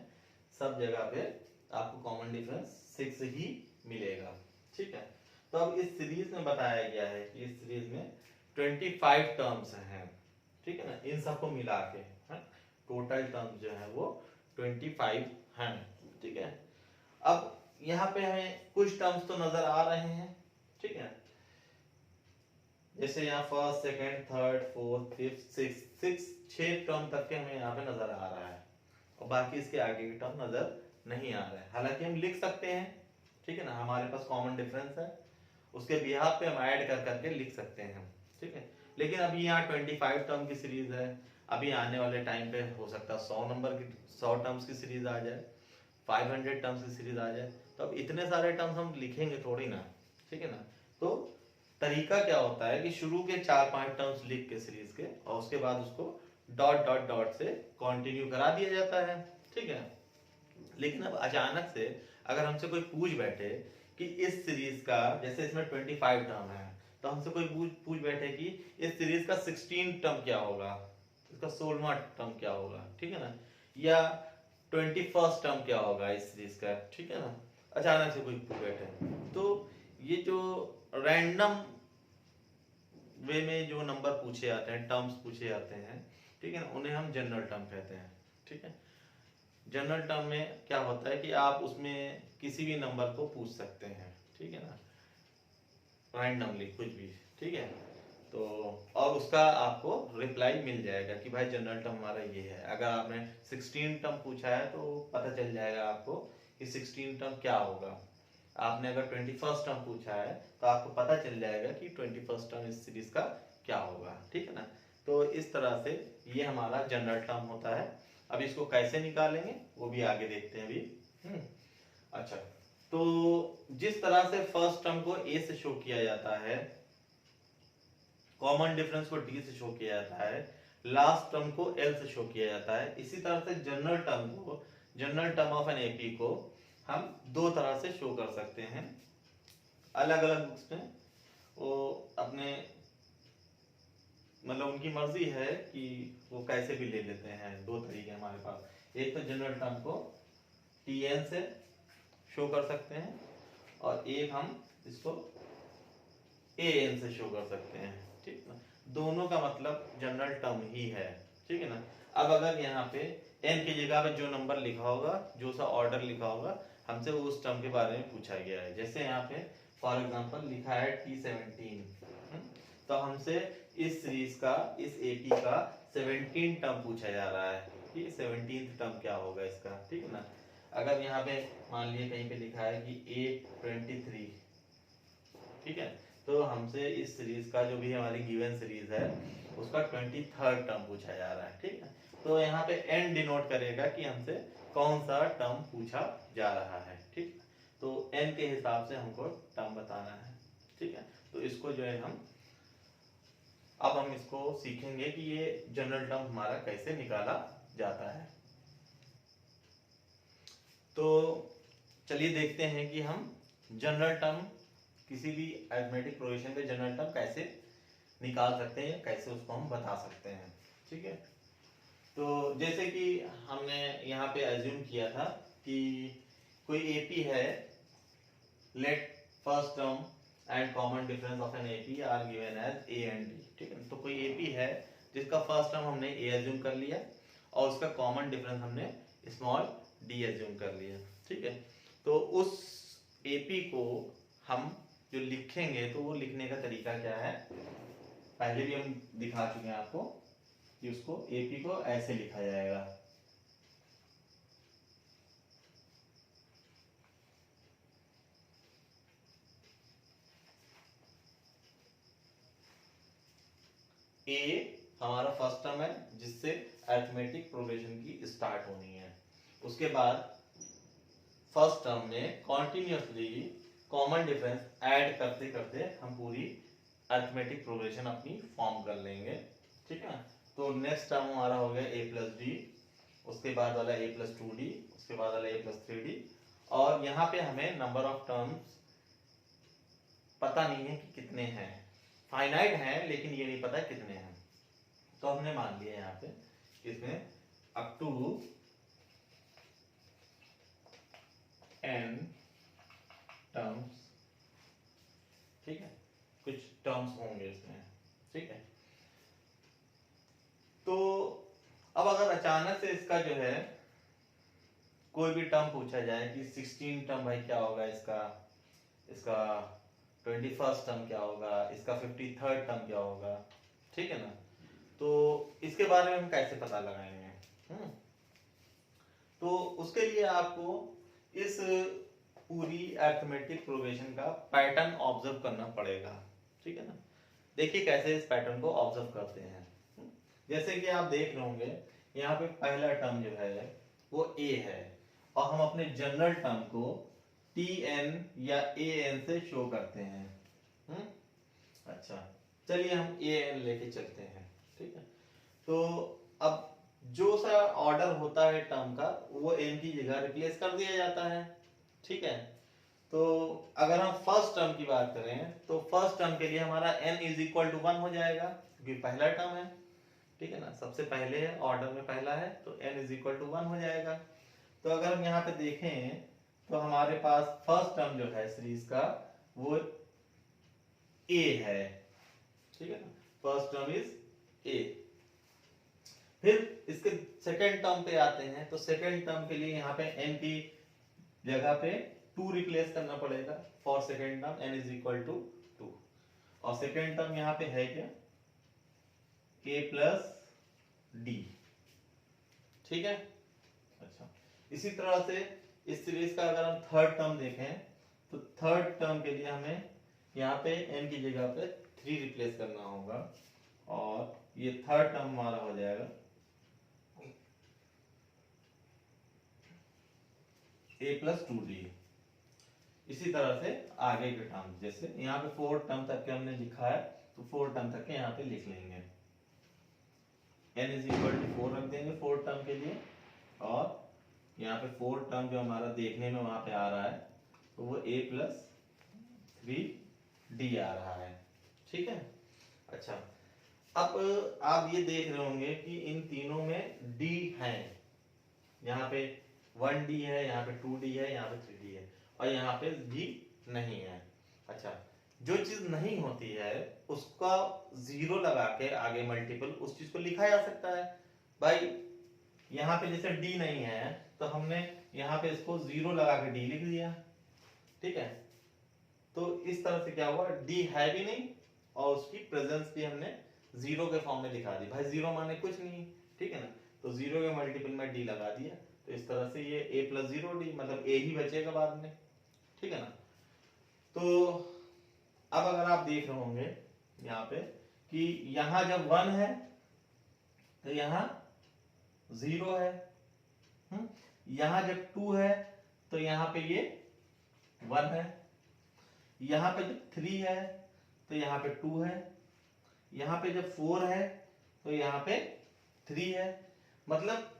सब जगह पे आपको कॉमन डिफरेंस 6 ही मिलेगा, ठीक है। तो अब इस सीरीज में बताया गया है कि इस सीरीज में 25 टर्म्स हैं, ठीक है ना। इन सबको मिला के टोटल टर्म्स जो है वो 25 हैं, ठीक है। अब यहाँ पे हमें कुछ टर्म्स तो नजर आ रहे हैं, ठीक है। जैसे यहाँ first, second, third, fourth, fifth, six 6 term तक के हमें यहाँ पे नजर आ रहा है और बाकी इसके आगे के टर्म नजर नहीं आ रहे हैं। हालांकि हम लिख सकते हैं, ठीक है ना, हमारे पास कॉमन डिफरेंस है, उसके बिहाफ पे हम ऐड कर करके लिख सकते हैं, ठीक है। लेकिन अभी यहाँ 25 टर्म की सीरीज है, अभी आने वाले टाइम पे हो सकता है 100 टर्म्स की सीरीज आ जाए, 500 टर्म्स की सीरीज आ जाए। तो अब इतने सारे टर्म्स हम लिखेंगे थोड़ी ना, ठीक है ना। तो तरीका क्या होता है कि शुरू के 4-5 टर्म्स लिख के सीरीज के और उसके बाद उसको डॉट डॉट डॉट से कंटिन्यू करा दिया जाता है, ठीक है। लेकिन अब अचानक से अगर हमसे कोई पूछ बैठे कि इस सीरीज का, जैसे इसमें 25 टर्म है, तो हमसे कोई पूछ बैठे कि इस सीरीज का 16 टर्म क्या होगा, इसका 16वां टर्म क्या होगा, ठीक है ना, या 21st टर्म क्या होगा इस सीरीज का, ठीक है ना। अचानक से कोई पूछ बैठे तो ये जो रैंडम वे में जो नंबर पूछे जाते हैं, टर्म्स पूछे जाते हैं, ठीक है ना, उन्हें हम जनरल टर्म कहते हैं, ठीक है। जनरल टर्म में क्या होता है कि आप उसमें किसी भी नंबर को पूछ सकते हैं, ठीक है ना, रैंडमली कुछ भी, ठीक है। तो और उसका आपको रिप्लाई मिल जाएगा कि भाई जनरल टर्म हमारा ये है। अगर आपने 16 टर्म पूछा है तो पता चल जाएगा आपको कि 16 टर्म क्या होगा। आपने अगर 21st टर्म पूछा है तो आपको पता चल जाएगा कि 21st टर्म इस सीरीज का क्या होगा, ठीक है ना। तो इस तरह से ये हमारा जनरल टर्म होता है। अब इसको कैसे निकालेंगे वो भी आगे देखते हैं अभी। अच्छा, तो जिस तरह से फर्स्ट टर्म को ए से शो किया जाता है, कॉमन डिफरेंस को डी से शो किया जाता है, लास्ट टर्म को एल से शो किया जाता है, इसी तरह से general term of an AP को हम दो तरह से शो कर सकते हैं अलग अलग बुक्स में। वो अपने मतलब उनकी मर्जी है कि वो कैसे भी ले लेते हैं। दो तरीके हमारे पास, एक तो जनरल टर्म को टी एन से शो कर सकते हैं और एक हम इसको ए एन से शो कर सकते हैं, ठीक ना। दोनों का मतलब जनरल टर्म ही है, ठीक है ना। अब अगर यहाँ पे एन की जगह पे जो नंबर लिखा होगा, जो सा ऑर्डर लिखा होगा, हमसे उस टर्म के बारे में पूछा गया है। जैसे यहाँ पे फॉर एग्जांपल लिखा है T17, तो हमसे इस सीरीज का, इस एपी का 17 टर्म पूछा जा रहा है कि 17th टर्म क्या होगा इसका, ठीक है ना। अगर यहाँ पे मान लिए कहीं पे लिखा है कि A23, ठीक है, तो हमसे इस सीरीज का जो भी हमारी गिवन सीरीज है उसका 23rd टर्म पूछा जा रहा है, ठीक है। तो यहाँ पे एन डिनोट करेगा कि हमसे कौन सा टर्म पूछा जा रहा है, ठीक। तो एन के हिसाब से हमको टर्म बताना है, ठीक है। तो इसको जो है अब हम इसको सीखेंगे कि ये जनरल टर्म हमारा कैसे निकाला जाता है। तो चलिए देखते हैं कि हम जनरल टर्म, किसी भी अरिथमेटिक प्रोग्रेशन पे जनरल टर्म कैसे निकाल सकते हैं, कैसे उसको हम बता सकते हैं, ठीक है। तो जैसे कि हमने यहाँ पे अज्यूम किया था कि कोई एपी है, let first term and common difference of an AP are given as A and D, ठीक है। तो कोई एपी है जिसका फर्स्ट टर्म हमने ए अज्यूम कर लिया और उसका कॉमन डिफरेंस हमने स्मॉल डी अज्यूम कर लिया, ठीक है। तो उस एपी को हम जो लिखेंगे तो वो लिखने का तरीका क्या है, पहले भी हम दिखा चुके हैं आपको कि उसको एपी को ऐसे लिखा जाएगा। ए हमारा फर्स्ट टर्म है जिससे अरिथमेटिक प्रोग्रेशन की स्टार्ट होनी है। उसके बाद फर्स्ट टर्म में कॉन्टिन्यूसली कॉमन डिफरेंस ऐड करते करते हम पूरी अरिथमेटिक प्रोग्रेशन अपनी फॉर्म कर लेंगे, ठीक है। तो नेक्स्ट टर्म हमारा हो गया a प्लस डी, उसके बाद वाला a प्लस 2d, उसके बाद वाला a प्लस 3d, और यहाँ पे हमें नंबर ऑफ टर्म्स पता नहीं है कि कितने हैं, फाइनाइट हैं लेकिन ये नहीं पता कितने हैं। तो हमने मान लिया यहाँ पे इसमें अप टू n टर्म्स, ठीक है, कुछ टर्म्स होंगे इसमें, ठीक है। तो अब अगर अचानक से इसका जो है कोई भी टर्म पूछा जाए कि 16 टर्म भाई क्या होगा इसका, इसका 21st टर्म क्या होगा, इसका 53rd टर्म क्या होगा, ठीक है ना। तो इसके बारे में हम कैसे पता लगाएंगे? तो उसके लिए आपको इस पूरी अरिथमेटिक प्रोग्रेशन का पैटर्न ऑब्जर्व करना पड़ेगा, ठीक है ना। देखिए कैसे इस पैटर्न को ऑब्जर्व करते हैं। जैसे कि आप देख रहे होंगे यहाँ पे पहला टर्म जो है वो a है और हम अपने जनरल टर्म को tn या an से शो करते हैं। अच्छा, चलिए हम an लेके चलते हैं, ठीक है। तो अब जो सा ऑर्डर होता है टर्म का वो n की जगह रिप्लेस कर दिया जाता है, ठीक है। तो अगर हम फर्स्ट टर्म की बात करें तो फर्स्ट टर्म के लिए हमारा n इज इक्वल टू 1 हो जाएगा क्योंकि पहला टर्म है, ठीक है ना, सबसे पहले है, ऑर्डर में पहला है, तो n इज इक्वल टू 1 हो जाएगा। तो अगर हम यहाँ पे देखें तो हमारे पास फर्स्ट टर्म जो है सीरीज का वो a है, ठीक है ना, फर्स्ट टर्म इज a। फिर इसके सेकेंड टर्म पे आते हैं तो सेकेंड टर्म के लिए यहाँ पे n की जगह पे 2 रिप्लेस करना पड़ेगा for second term n is equal to 2, और सेकेंड टर्म यहाँ पे है क्या, a प्लस डी, ठीक है। अच्छा, इसी तरह से इस सीरीज का अगर हम थर्ड टर्म देखें तो थर्ड टर्म के लिए हमें यहाँ पे n की जगह पे 3 रिप्लेस करना होगा और ये थर्ड टर्म हमारा हो जाएगा a प्लस 2d। इसी तरह से आगे के टर्म, जैसे यहाँ पे 4 टर्म तक के हमने लिखा है तो 4 टर्म तक के यहाँ पे लिख लेंगे। n इज इक्वल टू 4 रख देंगे 4 टर्म के लिए, और यहाँ पे 4 टर्म जो हमारा देखने में वहां पे आ रहा है तो वो a प्लस 3d आ रहा है। ठीक है। अच्छा, अब आप ये देख रहे होंगे कि इन तीनों में d है, यहाँ पे 1d है, यहाँ पे 2d है, यहाँ पे 3d है, और यहाँ पे d नहीं है। अच्छा, जो चीज नहीं होती है उसका जीरो लगा के आगे मल्टीपल उस चीज को लिखा जा सकता है। भाई यहाँ पे जैसे d नहीं है तो हमने यहाँ पे इसको जीरो लगा के d लिख दिया। ठीक है, तो इस तरह से क्या हुआ, d है भी नहीं और उसकी प्रेजेंस भी हमने जीरो के फॉर्म में दिखा दी। भाई जीरो माने कुछ नहीं, ठीक है ना, तो जीरो के मल्टीपल में d लगा दिया, तो इस तरह से ये a प्लस 0d मतलब a ही बचेगा बाद में। ठीक है ना। तो अब अगर आप देख रहे होंगे यहाँ पे कि यहाँ जब 1 है तो यहाँ 0 है, यहाँ जब 2 है तो यहाँ पे ये 1 है, यहाँ पे जब 3 है तो यहाँ पे 2 है, यहाँ पे जब 4 है तो यहाँ पे 3 है। मतलब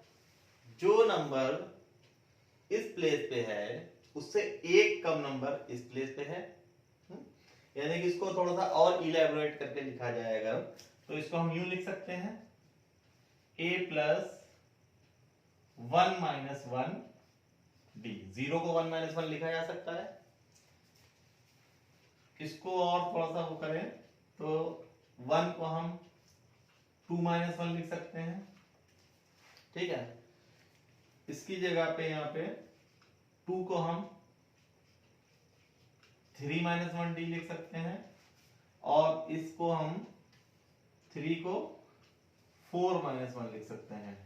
जो नंबर इस प्लेस पे है उससे एक कम नंबर इस प्लेस पे है। यानी कि इसको थोड़ा सा और इलेबोरेट करके लिखा जाएगा तो इसको हम यूं लिख सकते हैं a plus 1 minus 1d। Zero को 1 माइनस 1 लिखा जा सकता है। इसको और थोड़ा सा वो करें तो 1 को हम 2 माइनस 1 लिख सकते हैं। ठीक है, इसकी जगह पे यहाँ पे 2 को हम 3 माइनस 1d लिख सकते हैं, और इसको हम 3 को 4 माइनस 1 लिख सकते हैं।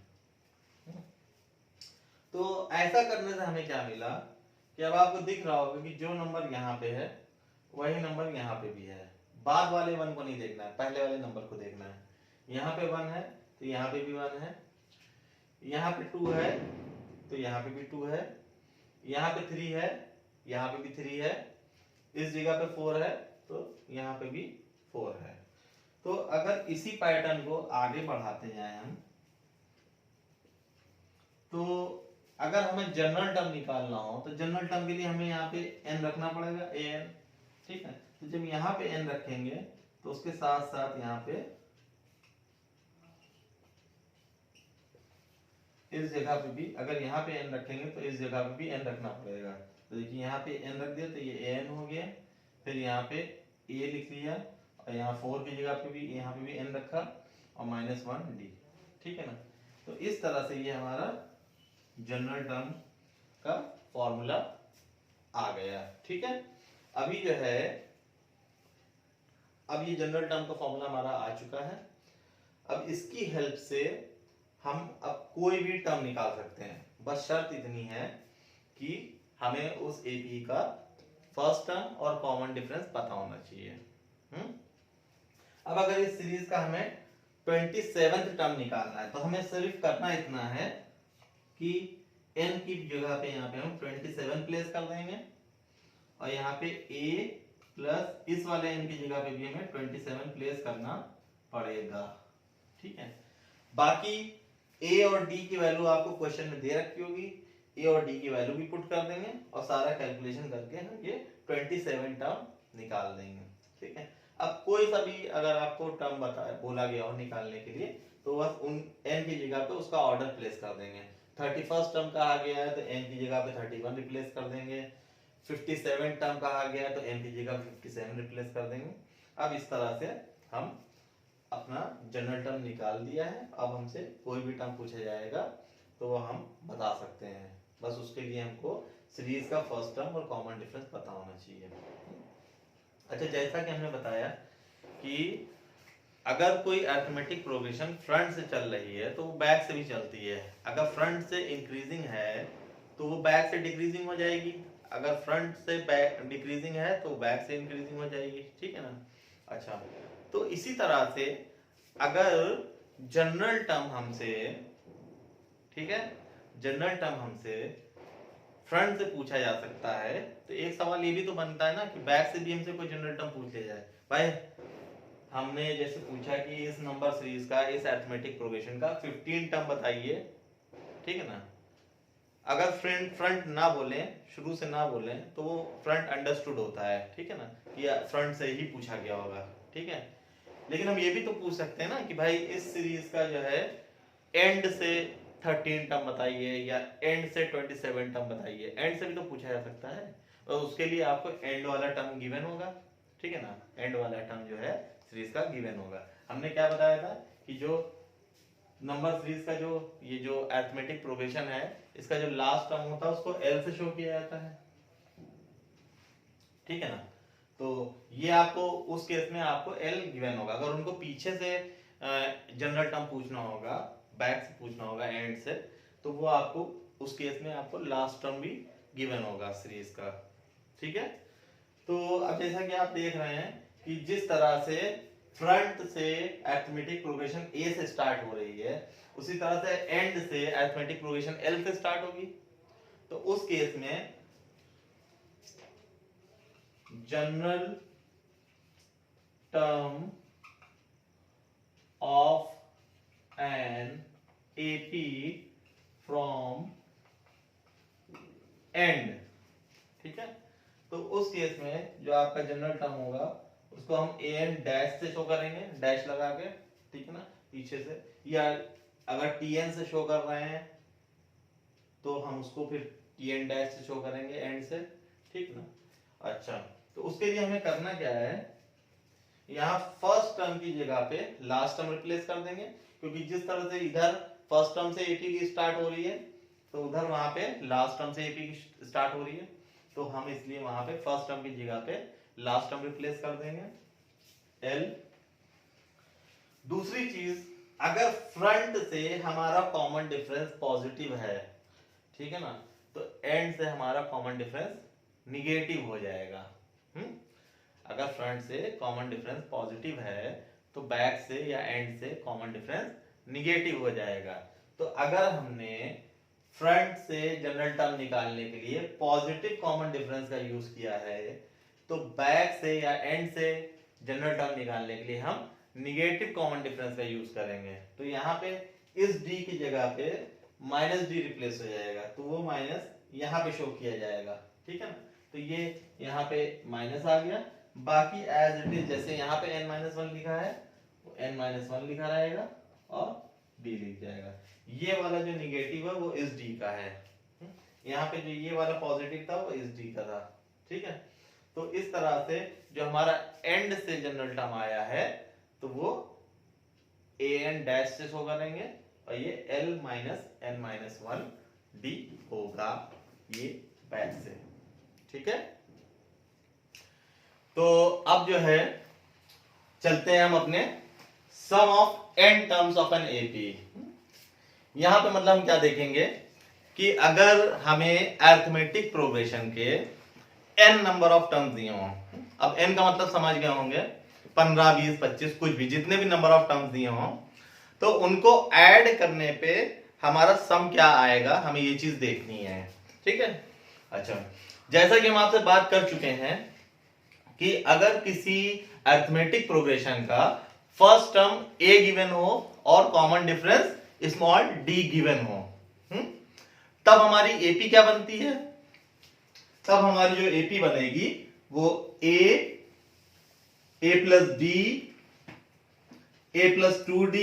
तो ऐसा करने से हमें क्या मिला कि अब आपको दिख रहा होगा कि जो नंबर यहाँ पे है वही नंबर यहाँ पे भी है। बाद वाले 1 को नहीं देखना है, पहले वाले नंबर को देखना है। यहाँ पे 1 है तो यहाँ पे भी 1 है, यहाँ पे 2 है तो यहाँ पे भी 2 है, यहाँ पे 3 है, यहाँ पे भी 3 है, इस जगह पे 4 है तो यहाँ पे भी 4 है। तो अगर इसी पैटर्न को आगे बढ़ाते जाएं हम, तो अगर हमें जनरल टर्म निकालना हो तो जनरल टर्म के लिए हमें यहाँ पे n रखना पड़ेगा, an। ठीक है, तो जब यहाँ पे n रखेंगे तो उसके साथ साथ यहाँ पे इस जगह पे भी, अगर यहाँ पे n रखेंगे तो इस जगह पे भी n रखना पड़ेगा। तो देखिए यहाँ पे n रख दिया तो ये an हो गया, फिर यहाँ पे a लिख लिया, और यहाँ 4 की जगह पे भी यहाँ पे भी n रखा, और माइनस 1d। ठीक है ना। तो इस तरह से ये हमारा जनरल टर्म का फॉर्मूला आ गया। ठीक है, अभी जो है अब ये जनरल टर्म का फॉर्मूला हमारा आ चुका है। अब इसकी हेल्प से हम अब कोई भी टर्म निकाल सकते हैं, बस शर्त इतनी है कि हमें उस एपी का फर्स्ट टर्म और कॉमन डिफरेंस पता होना चाहिए। अब अगर इस सीरीज का हमें 27th टर्म निकालना है तो हमें सिर्फ करना इतना है कि n की जगह पे यहाँ पे हम 27 प्लेस कर देंगे, और यहाँ पे a प्लस इस वाले n की जगह पे भी हमें 27 प्लेस करना पड़ेगा। ठीक है, बाकी a और d की वैल्यू आपको क्वेश्चन में दे रखी होगी, a और d की वैल्यू भी पुट कर देंगे और सारा कैलकुलेशन करके हम ये 27 टर्म निकाल देंगे। ठीक है, अब कोई सा भी अगर आपको टर्म बोला गया हो निकालने के लिए तो बस उन n की जगह पे उसका ऑर्डर प्लेस कर देंगे। 31st टर्म कहा गया है तो n की जगह पे 31 रिप्लेस कर देंगे, 57 टर्म कहा गया है तो n की जगह 57 रिप्लेस कर देंगे। अब इस तरह से हम अपना जनरल टर्म निकाल दिया है। अब हमसे कोई भी टर्म पूछा जाएगा तो वो हम बता सकते हैं, बस उसके लिए हमको सीरीज का फर्स्ट टर्म और कॉमन डिफरेंस पता होना चाहिए। अच्छा, जैसा कि हमने बताया कि अगर कोई अरिथमेटिक प्रोग्रेशन फ्रंट से चल रही है तो वो बैक से भी चलती है। अगर फ्रंट से इंक्रीजिंग है तो वो बैक से डिक्रीजिंग हो जाएगी, अगर फ्रंट से बैक डिक्रीजिंग है तो बैक से इंक्रीजिंग हो जाएगी। ठीक है ना। अच्छा, तो इसी तरह से अगर जनरल टर्म हमसे, ठीक है, जनरल टर्म हमसे फ्रंट से पूछा जा सकता है, तो एक सवाल ये भी तो बनता है ना कि बैक से भी हमसे कोई जनरल टर्म पूछ लिया जाए। भाई हमने जैसे पूछा कि इस नंबर सीरीज का, इस अरिथमेटिक प्रोग्रेशन का 15 टर्म बताइए, ठीक है ना। अगर फ्रंट ना बोले, शुरू से ना बोले, तो वो फ्रंट अंडरस्टूड होता है, ठीक है ना, कि फ्रंट से ही पूछा गया होगा, ठीक है। लेकिन हम ये भी तो पूछ सकते हैं ना कि भाई इस सीरीज का जो है एंड से 13 टर्म बताइए या एंड से 27 टर्म बताइए, एंड से भी तो पूछा जा सकता है, और उसके लिए आपको एंड वाला टर्म गिवन होगा, ठीक है ना। एंड वाला टर्म जो है सीरीज का गिवन होगा। हमने क्या बताया था कि जो नंबर सीरीज का जो ये जो अरिथमेटिक प्रोग्रेशन है, इसका जो लास्ट टर्म होता है उसको एल से शो किया जाता है, ठीक है ना। तो ये आपको उस केस में आपको एल गिवन होगा। अगर उनको पीछे से जनरल टर्म पूछना होगा, बैक से पूछना होगा, एंड से, तो वो आपको उस केस में आपको लास्ट टर्म भी गिवन होगा सीरीज का, ठीक है। तो अब जैसा कि आप देख रहे हैं कि जिस तरह से फ्रंट से अरिथमेटिक प्रोग्रेशन ए से स्टार्ट हो रही है, उसी तरह से एंड से अरिथमेटिक प्रोग्रेशन एल से स्टार्ट होगी। तो उस केस में general term of an AP from and, ठीक है। तो उस केस में जो आपका जनरल टर्म होगा उसको हम ए एन डैश से शो करेंगे, डैश लगा के, ठीक है ना, पीछे से, या अगर टी एन से शो कर रहे हैं तो हम उसको फिर टी एन डैश से शो करेंगे एंड से, ठीक ना। अच्छा, तो उसके लिए हमें करना क्या है, यहाँ फर्स्ट टर्म की जगह पे लास्ट टर्म रिप्लेस कर देंगे, क्योंकि जिस तरह से इधर फर्स्ट टर्म से एपी की स्टार्ट हो रही है, तो उधर वहां पे लास्ट टर्म से एपी की स्टार्ट हो रही है, तो हम इसलिए वहां पे फर्स्ट टर्म की जगह पे लास्ट टर्म रिप्लेस कर देंगे, एल। दूसरी चीज, अगर फ्रंट से हमारा कॉमन डिफरेंस पॉजिटिव है, ठीक है ना, तो एंड से हमारा कॉमन डिफरेंस निगेटिव हो जाएगा। अगर फ्रंट से कॉमन डिफरेंस पॉजिटिव है तो बैक से या एंड से कॉमन डिफरेंस निगेटिव हो जाएगा। तो अगर हमने फ्रंट से जनरल टर्म निकालने के लिए पॉजिटिव कॉमन डिफरेंस का यूज किया है, तो बैक से या एंड से जनरल टर्म निकालने के लिए हम निगेटिव कॉमन डिफरेंस का यूज करेंगे। तो यहाँ पे इस d की जगह पे माइनस डी रिप्लेस हो जाएगा, तो वो माइनस यहाँ पे शो किया जाएगा, ठीक है ना। तो ये यहाँ पे माइनस आ गया, बाकी एज इट इज जैसे यहाँ पे n-1 लिखा है वो n-1 लिखा रहेगा और d लिख जाएगा। ये वाला जो निगेटिव है वो इस d का है, यहाँ पे जो ये वाला पॉजिटिव था वो इस d का था, ठीक है। तो इस तरह से जो हमारा एंड से जनरल टर्म आया है तो वो an डैश से शो करेंगे और ये l माइनस n-1 d होगा, ये बैक से, ठीक है। तो अब जो है चलते हैं हम अपने sum of n terms of an AP. यहां पे मतलब हम क्या देखेंगे कि अगर हमें अरिथमेटिक प्रोग्रेशन के n नंबर ऑफ टर्म्स दिए हों, अब n का मतलब समझ गए होंगे, 15, 20, 25, कुछ भी जितने भी नंबर ऑफ टर्म्स दिए हों, तो उनको ऐड करने पे हमारा सम क्या आएगा, हमें ये चीज देखनी है, ठीक है। अच्छा, जैसा कि हम आपसे बात कर चुके हैं कि अगर किसी अरिथमेटिक प्रोग्रेशन का फर्स्ट टर्म a गिवन हो और common difference small d given हो, तब हमारी एपी क्या बनती है, तब हमारी जो एपी बनेगी वो a plus d, a plus 2d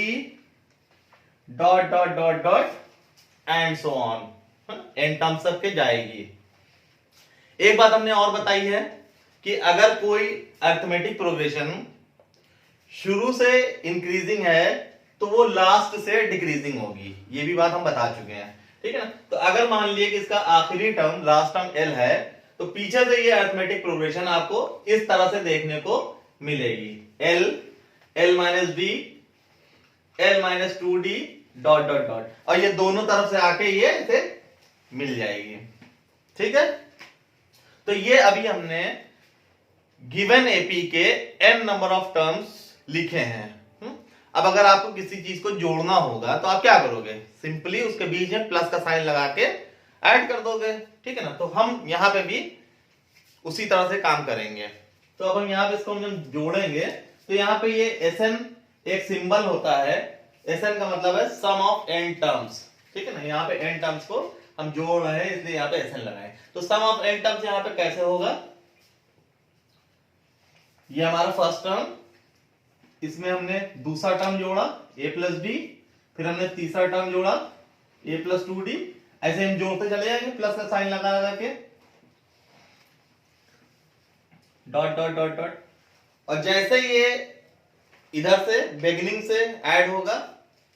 dot dot dot dot and so on, n term सब के जाएगी। एक बात हमने और बताई है कि अगर कोई अरिथमेटिक प्रोग्रेशन शुरू से इंक्रीजिंग है तो वो लास्ट से डिक्रीजिंग होगी, ये भी बात हम बता चुके हैं, ठीक है ना। तो अगर मान लिया कि इसका आखिरी टर्म लास्ट टर्म एल है, तो पीछे से ये अरिथमेटिक प्रोग्रेशन आपको इस तरह से देखने को मिलेगी, L, L minus D, L minus 2d dot dot dot, और ये दोनों तरफ से आके ये इसे मिल जाएगी, ठीक है। तो ये अभी हमने गिवन एपी के n नंबर ऑफ टर्म्स लिखे हैं। अब अगर आपको किसी चीज को जोड़ना होगा तो आप क्या करोगे, सिंपली उसके बीच में प्लस का साइन लगा के ऐड कर दोगे, ठीक है ना। तो हम यहाँ पे भी उसी तरह से काम करेंगे। तो अब हम यहाँ पे इसको हम जोड़ेंगे तो यहाँ पे ये Sn एक सिंबल होता है, Sn का मतलब है सम ऑफ n टर्म्स, ठीक है ना। यहाँ पे n टर्म्स को हम जोड़ रहे हैं इसलिए यहाँ पे Sn लगाए। तो सम ऑफ n टर्म्स यहाँ पे कैसे होगा, ये हमारा फर्स्ट टर्म, इसमें हमने दूसरा टर्म जोड़ा a प्लस डी, फिर हमने तीसरा टर्म जोड़ा a प्लस 2d, ऐसे हम जोड़ते चले जाएंगे प्लस का साइन लगा लगा के, डॉट डॉट डॉट डॉट। और जैसे ये इधर से बिगिनिंग से ऐड होगा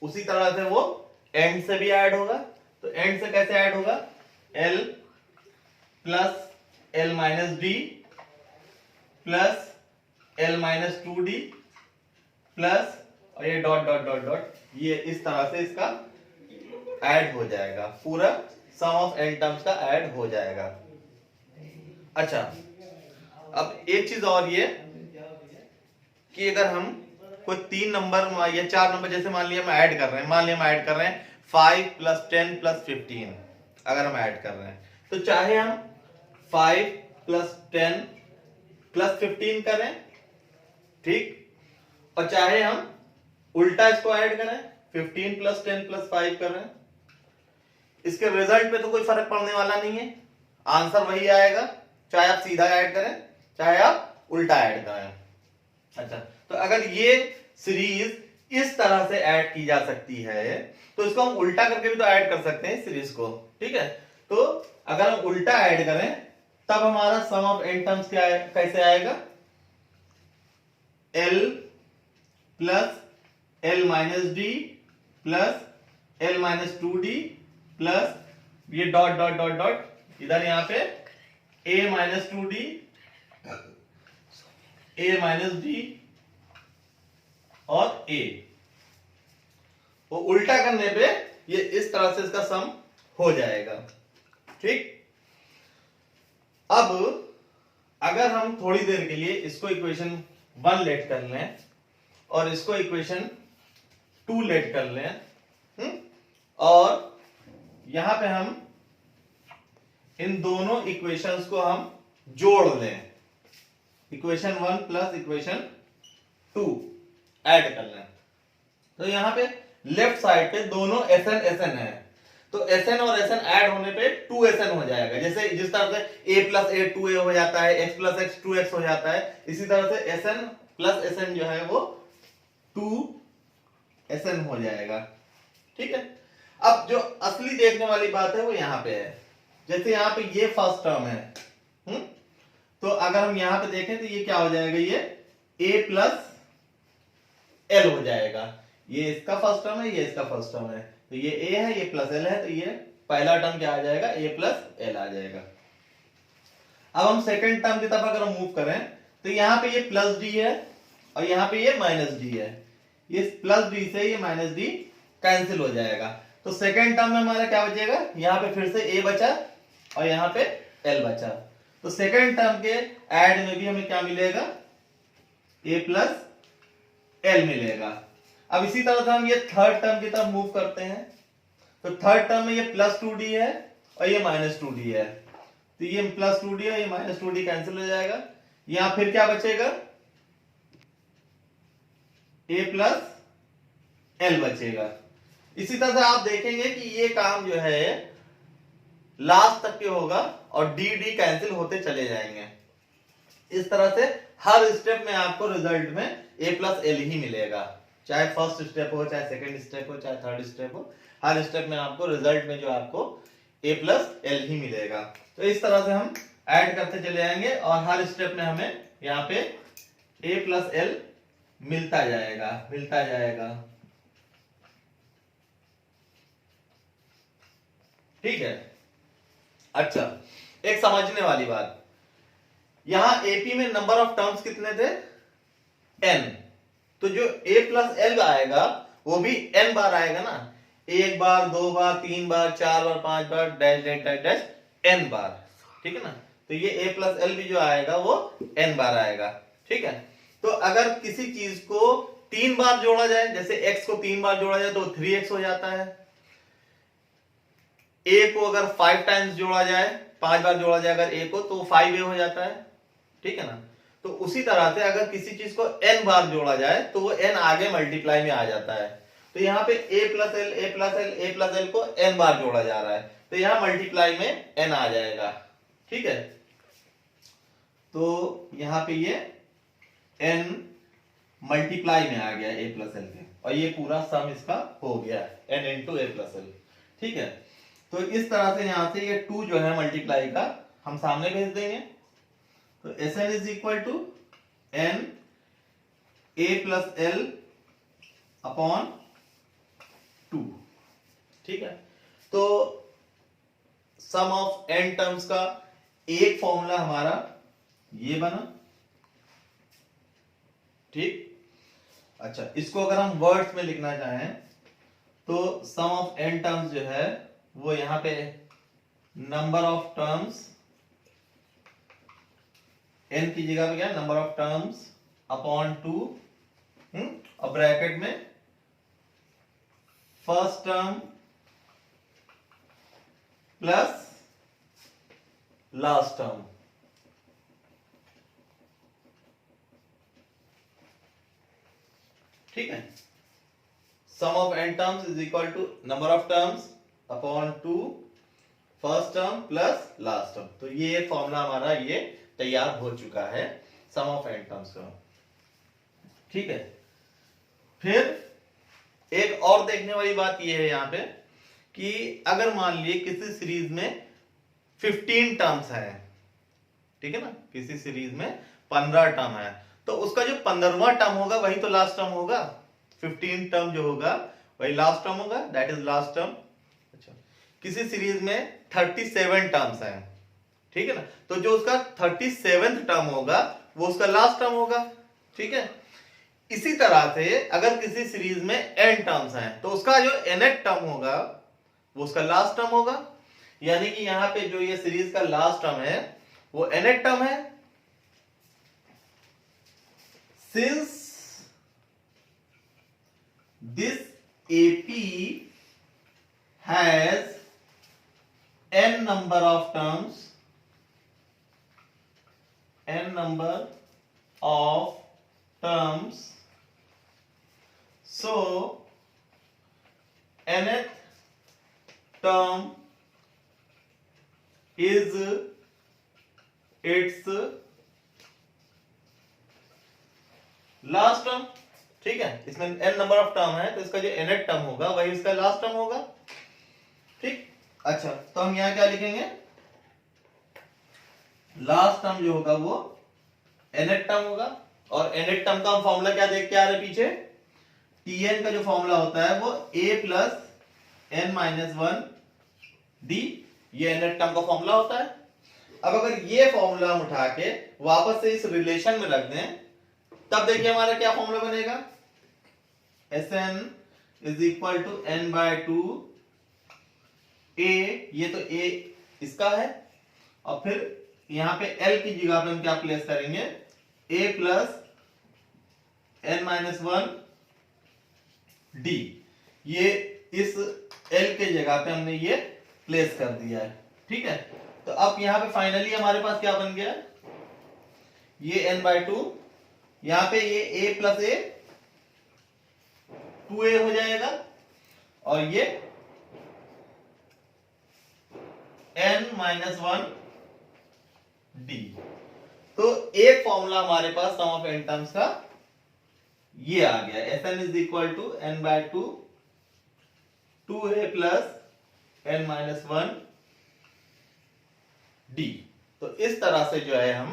उसी तरह से वो एंड से भी ऐड होगा। तो एंड से कैसे ऐड होगा, l plus l minus D plus l minus 2d plus और ये डॉट डॉट डॉट डॉट, ये इस तरह से इसका ऐड हो जाएगा, पूरा सम ऑफ n टर्म्स का ऐड हो जाएगा। अच्छा, अब एक चीज और ये कि अगर हम कोई 3 नंबर या 4 नंबर जैसे मान लिया हम ऐड कर रहे हैं, मान लिया हम ऐड कर रहे हैं 5 प्लस 10 प्लस 15, अगर हम ऐड कर रहे हैं तो चाहे हम 5 प्लस 10 प्लस 15 करें, ठीक, और चाहे हम उल्टा इसको ऐड करें 15 प्लस 10 प्लस 5 करें, इसके रिजल्ट पे तो कोई फर्क पड़ने वाला नहीं है, आंसर वही आएगा, चाहे आप सीधा ऐड करें चाहे आप उल्टा ऐड करें। अच्छा, तो अगर ये सीरीज इस तरह से ऐड की जा सकती है तो इसको हम उल्टा करके भी तो ऐड कर सकते हैं सीरीज को, ठीक है। तो अगर हम उल्टा ऐड करें तब हमारा सम ऑफ n टर्म्स क्या है, कैसे आएगा, l plus l minus D plus l minus 2d plus ये डॉट डॉट डॉट डॉट इधर यहाँ पे a minus 2d a minus D और a, वो उल्टा करने पे ये इस तरह से इसका सम हो जाएगा, ठीक। अब अगर हम थोड़ी देर के लिए इसको इक्वेशन 1 लेट कर लें और इसको इक्वेशन 2 लेट कर लें, और यहां पे हम इन दोनों इक्वेशंस को हम जोड़ लें, इक्वेशन 1 प्लस इक्वेशन 2 ऐड कर लें। तो यहां पे लेफ्ट साइड पे दोनों Sn Sn है, तो Sn और Sn ऐड होने पे 2Sn हो जाएगा, जैसे जिस तरह से a प्लस a 2a हो जाता है, x प्लस x 2x हो जाता है, इसी तरह से Sn प्लस Sn जो है वो 2Sn हो जाएगा, ठीक है। अब जो असली देखने वाली बात है वो यहां पे है, जैसे यहां पे ये फर्स्ट टर्म है, तो अगर हम यहां पे देखें तो ये क्या हो जाएगा, ये a प्लस l हो जाएगा, ये इसका फर्स्ट टर्म है, ये इसका फर्स्ट टर्म है, तो ये a है, ये प्लस l है, तो ये पहला टर्म क्या आ जाएगा, a प्लस l आ जाएगा। अब हम सेकंड टर्म की तरफ अगर हम मूव करें तो यहाँ पे ये प्लस d है और यहाँ पे ये माइनस d है, ये प्लस d से ये माइनस d कैंसिल हो जाएगा, तो सेकंड टर्म में हमारा क्या बचेगा, यहाँ पे फिर से a बचा और यहाँ पे l बचा, तो सेकंड टर्म के ऐड में भी हमें क्या मिलेगा, a प्लस l मिलेगा। अब इसी तरह से हम ये थर्ड टर्म की तरफ मूव करते हैं, तो थर्ड टर्म में ये प्लस 2d है और ये माइनस 2d है, तो ये प्लस 2d है, ये माइनस 2d कैंसिल हो जाएगा, यहां फिर क्या बचेगा, a प्लस l बचेगा। इसी तरह से आप देखेंगे कि ये काम जो है लास्ट तक के होगा और d d कैंसिल होते चले जाएंगे। इस तरह से हर स्टेप में आपको रिजल्ट में a प्लस l ही मिलेगा, चाहे फर्स्ट स्टेप हो, चाहे सेकंड स्टेप हो, चाहे थर्ड स्टेप हो, हर स्टेप में आपको रिजल्ट में जो आपको a प्लस l ही मिलेगा। तो इस तरह से हम ऐड करते चले जाएंगे और हर स्टेप में हमें यहाँ पे a प्लस l मिलता जाएगा, मिलता जाएगा, ठीक है। अच्छा, एक समझने वाली बात, यहां AP में नंबर ऑफ टर्म्स कितने थे, n, तो जो a प्लस l आएगा वो भी n बार आएगा ना, एक बार, दो बार, तीन बार, चार बार, पांच बार, dash dash dash dash n बार, ठीक है ना। तो ये a प्लस l भी जो आएगा वो n बार आएगा, ठीक है। तो अगर किसी चीज को 3 बार जोड़ा जाए, जैसे x को 3 बार जोड़ा जाए तो 3x हो जाता है। a को अगर 5 टाइम्स जोड़ा जाए, 5 बार जोड़ा जाए अगर a को, तो 5a हो जाता है, ठीक है ना। तो उसी तरह से अगर किसी चीज को n बार जोड़ा जाए तो वो n आगे मल्टीप्लाई में आ जाता है। तो यहाँ पे a plus L, a plus L, a plus L को n बार जोड़ा जा रहा है, तो यहाँ मल्टीप्लाई में n आ जाएगा, ठीक है। तो यहाँ पे ये n मल्टीप्लाई में आ गया a प्लस एल के, और ये पूरा सम इसका हो गया n into a plus L, ठीक है। तो इस तरह से यहां से ये 2 जो है मल्टीप्लाई का हम सामने भेज देंगे। तो Sn is equal to n a plus l upon 2, ठीक है। तो सम ऑफ n टर्म्स का एक फॉर्मूला हमारा ये बना, ठीक। अच्छा, इसको अगर हम वर्ड्स में लिखना चाहें तो सम ऑफ n टर्म्स जो है वो यहां पे नंबर ऑफ टर्म्स, n की जगह पे क्या है, नंबर ऑफ टर्म्स अपॉन 2, और ब्रैकेट में first term plus last term, ठीक है। Sum of n terms is equal to number of terms upon 2 first term plus last term. तो ये फॉर्मूला हमारा ये तैयार हो चुका है सम ऑफ n टर्म्स का, ठीक है। फिर एक और देखने वाली बात ये है यहाँ पे कि अगर मान लिए किसी सीरीज में 15 टर्म्स है, ठीक है ना, किसी सीरीज में 15 टर्म है, तो उसका जो 15वां टर्म होगा वही तो लास्ट टर्म होगा। 15 टर्म जो होगा वही लास्ट टर्म होगा, दैट इज लास्ट टर्म। अच्छा, किसी सीरीज में 37 टर्म्स हैं, ठीक है ना, तो जो उसका 37वां टर्म होगा वो उसका लास्ट टर्म होगा, ठीक है। इसी तरह से अगर किसी सीरीज में n टर्म्स हैं तो उसका जो nth टर्म होगा वो उसका लास्ट टर्म होगा। यानी कि यहां पे जो ये सीरीज का लास्ट टर्म है वो nth टर्म है। Since this AP has n number of terms, so nth term is its last term, ठीक है। इसमें n नंबर ऑफ टर्म है तो इसका जो nth टर्म होगा वही इसका लास्ट टर्म होगा, ठीक। अच्छा, तो हम यहां क्या लिखेंगे, लास्ट टर्म जो होगा वो nth टर्म होगा, और nth टर्म का हम फॉर्मूला क्या देख के आ रहे हैं पीछे, Tn का जो फॉर्मूला होता है वो a plus n minus 1 d, ये nth टर्म का फॉर्मूला होता है। अब अगर ये फॉर्मूला हम उठा के वापस से इस रिलेशन में रख दें तब देखिए हमारा क्या फॉर्मूला बनेगा, Sn is equal to n by 2 a, ये तो a इसका है, और फिर यहां पे l की जगह पे हम क्या प्लेस करेंगे, a plus n minus 1 d, ये इस l के जगह पे हमने ये प्लेस कर दिया है, ठीक है। तो अब यहां पे फाइनली हमारे पास क्या बन गया, ये n बाय 2, यहां पे ये a प्लस a 2a हो जाएगा, और ये n माइनस 1 d। तो एक फॉर्मूला हमारे पास सम ऑफ n टर्म्स का ये आ गया, Sn is equal to n by 2 2a plus n minus 1 d। तो इस तरह से जो है हम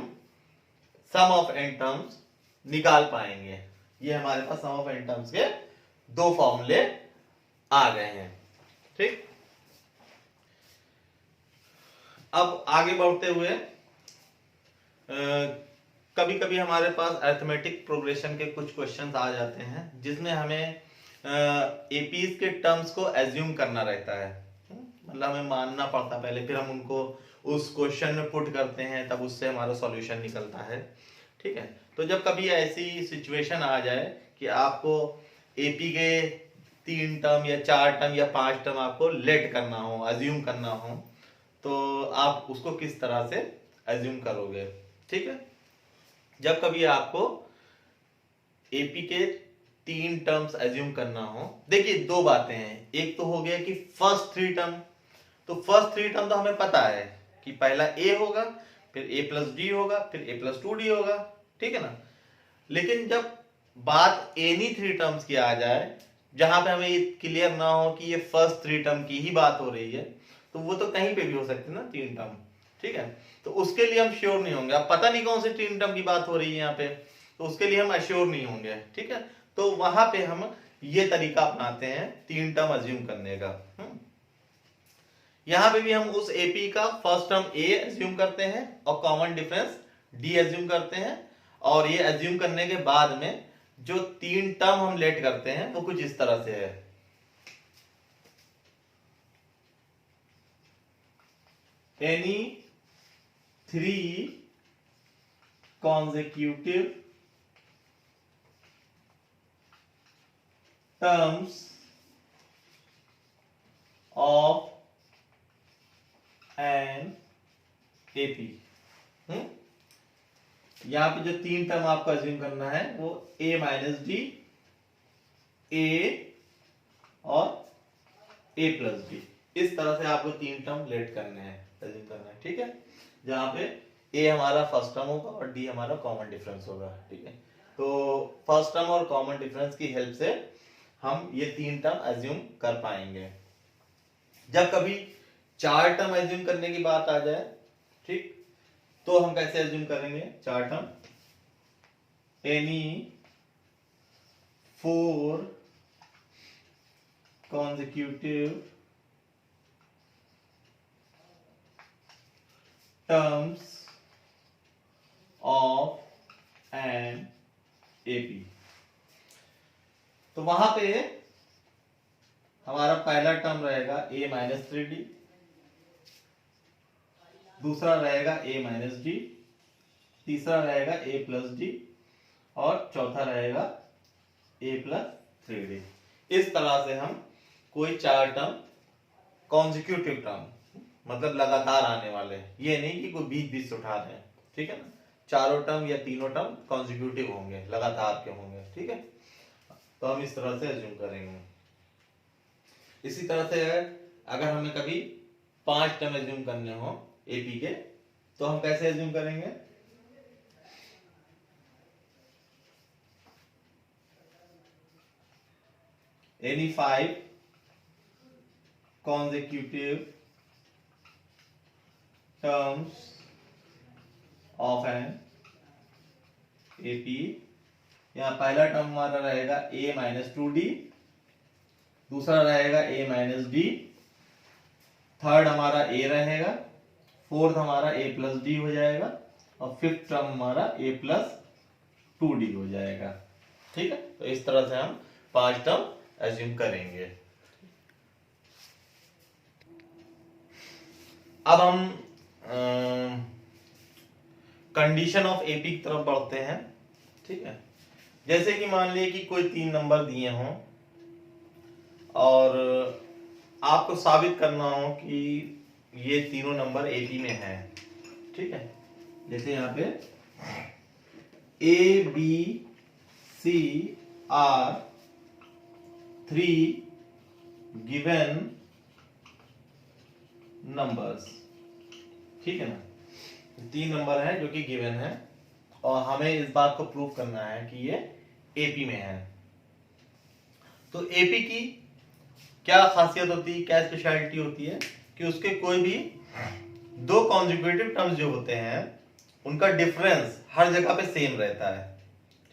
सम ऑफ n टर्म्स निकाल पाएंगे। ये हमारे पास सम ऑफ n टर्म्स के दो फॉर्मूले आ गए हैं, ठीक। अब आगे बढ़ते हुए कभी कभी हमारे पास अरिथमेटिक प्रोग्रेशन के कुछ क्वेश्चंस आ जाते हैं जिसमें हमें एपीज के टर्म्स को एज्यूम करना रहता है, मतलब हमें मानना पड़ता है पहले, फिर हम उनको उस क्वेश्चन में पुट करते हैं, तब उससे हमारा सॉल्यूशन निकलता है, ठीक है। तो जब कभी ऐसी सिचुएशन आ जाए कि आपको एपी के 3 टर्म या 4 टर्म या 5 टर्म आपको लेट करना हो, अज्यूम करना हो, तो आप उसको किस तरह से अज्यूम करोगे। ठीक है, जब कभी आपको एपी के 3 टर्म्स अज्यूम करना हो, देखिए 2 बातें हैं। एक तो हो गया कि फर्स्ट 3 टर्म, तो फर्स्ट 3 टर्म तो हमें पता है कि पहला ए होगा, फिर ए प्लस डी होगा, फिर ए प्लस 2 डी होगा, ठीक है ना। लेकिन जब बात एनी 3 टर्म्स की आ जाए, जहां पे हमें ये क्लियर ना हो कि ये फर्स्ट 3 टर्म की ही बात हो रही है, तो वो तो कहीं पे भी हो सकती है ना 3 टर्म, ठीक है। तो उसके लिए हम श्योर नहीं होंगे, अब पता नहीं कौन से 3 टर्म की बात हो रही है यहाँ पे, तो उसके लिए हम अश्योर नहीं होंगे, ठीक है। तो वहां पे हम ये तरीका अपनाते हैं 3 टर्म अज्यूम करने का। यहां पे भी हम उस एपी का फर्स्ट टर्म ए अज्यूम करते हैं और कॉमन डिफरेंस डी अज्यूम करते हैं, और ये अज्यूम करने के बाद में जो 3 टर्म हम लेट करते हैं वो कुछ इस तरह से है। Any 3 consecutive terms of an AP। यहां पे जो 3 टर्म आपको अज्यूम करना है वो a माइनस डी, a और a प्लस डी, इस तरह से आपको 3 टर्म लेट करने हैं, अज्यूम करना है, ठीक है। जहां पे a हमारा फर्स्ट टर्म होगा और d हमारा कॉमन डिफरेंस होगा, ठीक है। तो फर्स्ट टर्म और कॉमन डिफरेंस की हेल्प से हम ये 3 टर्म अज्यूम कर पाएंगे। जब कभी 4 टर्म अज्यूम करने की बात आ जाए, ठीक, तो हम कैसे अज्यूम करेंगे 4 term. Any 4 consecutive terms of an AP। तो वहां पे हमारा पहला टर्म रहेगा a माइनस 3d, दूसरा रहेगा a माइनस डी, तीसरा रहेगा a प्लस डी, और चौथा रहेगा a प्लस 3d। इस तरह से हम कोई 4 टर्म कॉन्जिक्यूटिव टर्म, मतलब लगातार आने वाले, ये नहीं कि कोई बीच बीच से उठा दें, ठीक है ना। चारों टर्म या तीनों टर्म कॉन्जिक्यूटिव होंगे, लगातार के होंगे, ठीक है। तो हम इस तरह से अज्यूम करेंगे। इसी तरह से अगर हमें कभी 5 टर्म अज्यूम करने हो एपी के, तो हम कैसे अज्यूम करेंगे। Any 5 consecutive terms of an AP। यहां पहला टर्म हमारा रहेगा a माइनस 2d, दूसरा रहेगा a माइनस डी, थर्ड हमारा a रहेगा, फोर्थ हमारा a प्लस डी हो जाएगा, और फिफ्थ टर्म हमारा a प्लस 2d हो जाएगा, ठीक है। तो इस तरह से हम 5 टर्म अज्यूम करेंगे। अब हम कंडीशन ऑफ एपी की तरफ बढ़ते हैं, ठीक है। जैसे कि मान लीजिए कि कोई 3 नंबर दिए हों और आपको साबित करना हो कि ये तीनों नंबर एपी में हैं, ठीक है। जैसे यहाँ पे A B C are 3 given numbers, ठीक है ना। 3 नंबर है जो कि गिवन है, और हमें इस बात को प्रूव करना है कि ये एपी में है। तो एपी की क्या खासियत होती है, क्या स्पेशलिटी होती है कि उसके कोई भी 2 कॉन्जिक्यूटिव टर्म्स जो होते हैं उनका डिफरेंस हर जगह पे सेम रहता है,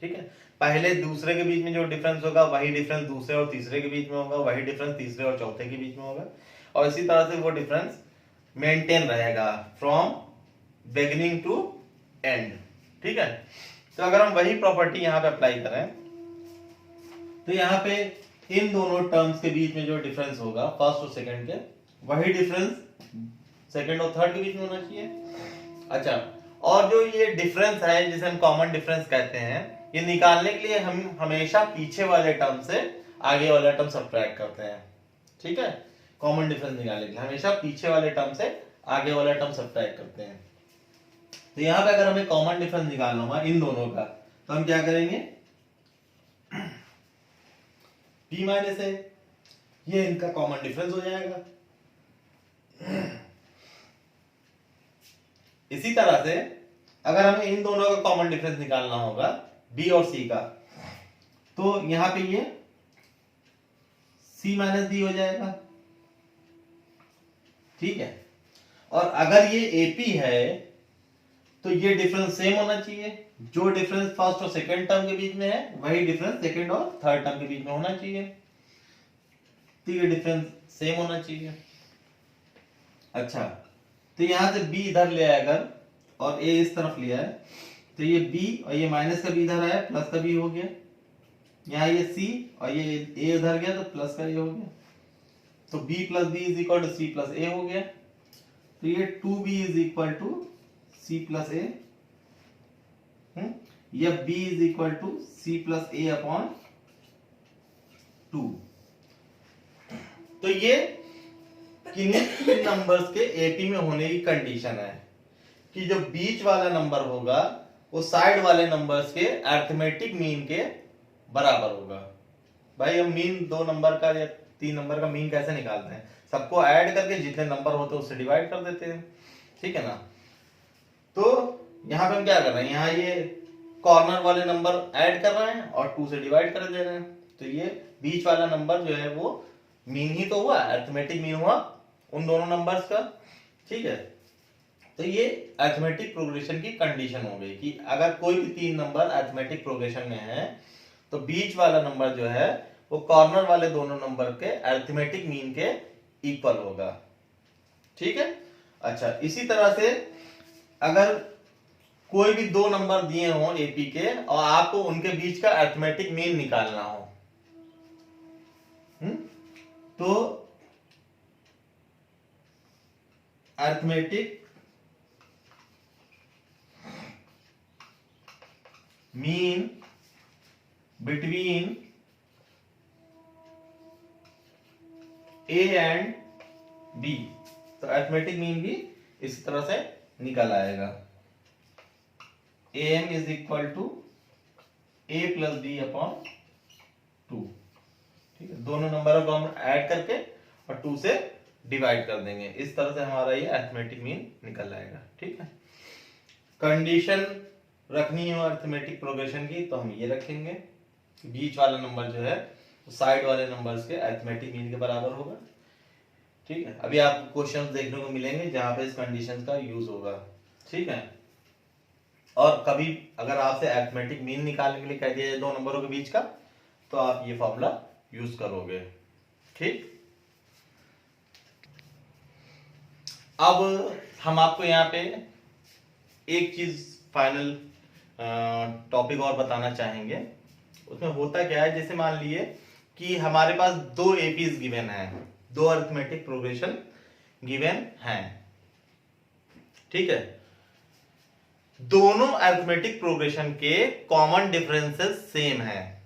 ठीक है। पहले दूसरे के बीच में जो डिफरेंस होगा वही डिफरेंस दूसरे और तीसरे के बीच में होगा, वही डिफरेंस तीसरे और चौथे के बीच में होगा, और इसी तरह से वो डिफरेंस मेंटेन रहेगा फ्रॉम बिगिनिंग टू एंड, ठीक है। तो अगर हम वही प्रॉपर्टी यहाँ पे अप्लाई करें, तो यहाँ पे इन दोनों टर्म्स के बीच में जो डिफरेंस होगा फर्स्ट और सेकंड के, वही डिफरेंस सेकंड और थर्ड के बीच में होना चाहिए। अच्छा, और जो ये डिफरेंस है जिसे हम कॉमन डिफरेंस कहते हैं, ये निकालने के लिए हम हमेशा पीछे वाले टर्म से आगे वाला टर्म सब्ट्रैक्ट करते हैं, ठीक है। कॉमन डिफरेंस निकालने के लिए हमेशा पीछे वाले टर्म से आगे वाला टर्म सब्ट्रैक्ट करते हैं। तो यहाँ पे अगर हमें कॉमन डिफरेंस निकालना होगा इन दोनों का, तो हम क्या करेंगे, p माइनस ए, ये इनका कॉमन डिफरेंस हो जाएगा। इसी तरह से अगर हमें इन दोनों का कॉमन डिफरेंस निकालना होगा b और c का, तो यहां पे ये c माइनस डी हो जाएगा, ठीक है। और अगर ये AP है तो ये डिफरेंस सेम होना चाहिए, जो डिफरेंस फर्स्ट और सेकंड टर्म के बीच में है वही डिफरेंस सेकंड और थर्ड टर्म के बीच में होना चाहिए, तो ये डिफरेंस सेम होना चाहिए। अच्छा, तो यहां से b इधर ले आया अगर और a इस तरफ लिया है, तो ये b और ये माइनस का b इधर आया, प्लस का b हो गया। यहाँ ये c और ये a उधर गया तो प्लस का a हो गया, तो b plus b is equal to c plus a हो गया। तो ये 2b is equal to c plus a, या b is equal to c plus a upon 2। तो ये किन्हीं नंबर्स के AP में होने की कंडीशन है कि जो बीच वाला नंबर होगा वो साइड वाले नंबर्स के अरिथमेटिक मीन के बराबर होगा। भाई हम मीन 2 नंबर का या 3 नंबर का मीन कैसे निकालते हैं, सबको ऐड करके जितने नंबर होते हैं उससे डिवाइड कर देते हैं, ठीक है ना। तो यहाँ पे हम क्या कर रहे हैं, यहाँ ये कॉर्नर वाले नंबर ऐड कर रहे हैं और 2 से डिवाइड कर दे रहे हैं, तो ये बीच वाला नंबर जो है वो मीन ही तो हुआ, अरिथमेटिक मीन हुआ उन दोनों नंबर्स का, ठीक है। तो ये अरिथमेटिक प्रोग्रेशन की कंडीशन हो गई कि अगर कोई भी 3 नंबर अरिथमेटिक प्रोग्रेशन में है तो बीच वाला नंबर जो है वो कॉर्नर वाले दोनों नंबर के अरिथमेटिक मीन के इक्वल होगा, ठीक है। अच्छा, इसी तरह से अगर कोई भी 2 नंबर दिए हो AP के और आपको उनके बीच का अरिथमेटिक मीन निकालना हो, तो arithmetic mean between A and B, तो अरिथमेटिक मीन भी इस तरह से निकल आएगा, AM is equal to A plus B upon 2, ठीक है। दोनों नंबर को हम ऐड करके और 2 से डिवाइड कर देंगे, इस तरह से हमारा ये अरिथमेटिक मीन निकल आएगा, ठीक है। कंडीशन रखनी है अरिथमेटिक प्रोग्रेशन की, तो हम ये रखेंगे बीच वाला नंबर जो है साइड वाले नंबर्स के अरिथमेटिक मीन के बराबर होगा, ठीक है। अभी आपको क्वेश्चंस देखने को मिलेंगे जहां पे इस कंडीशन का यूज होगा, ठीक है। और कभी अगर आपसे अरिथमेटिक मीन निकालने के लिए कह दिया जाए 2 नंबरों के बीच का, तो आप ये फॉर्मूला यूज करोगे, ठीक। अब हम आपको यहाँ पे एक चीज फाइनल टॉपिक और बताना चाहेंगे। उसमें होता क्या है, जैसे मान लिए कि हमारे पास 2 APs गिवन है, 2 अरिथमेटिक प्रोग्रेशन गिवन है, ठीक है। दोनों अरिथमेटिक प्रोग्रेशन के कॉमन डिफरेंसेस सेम है,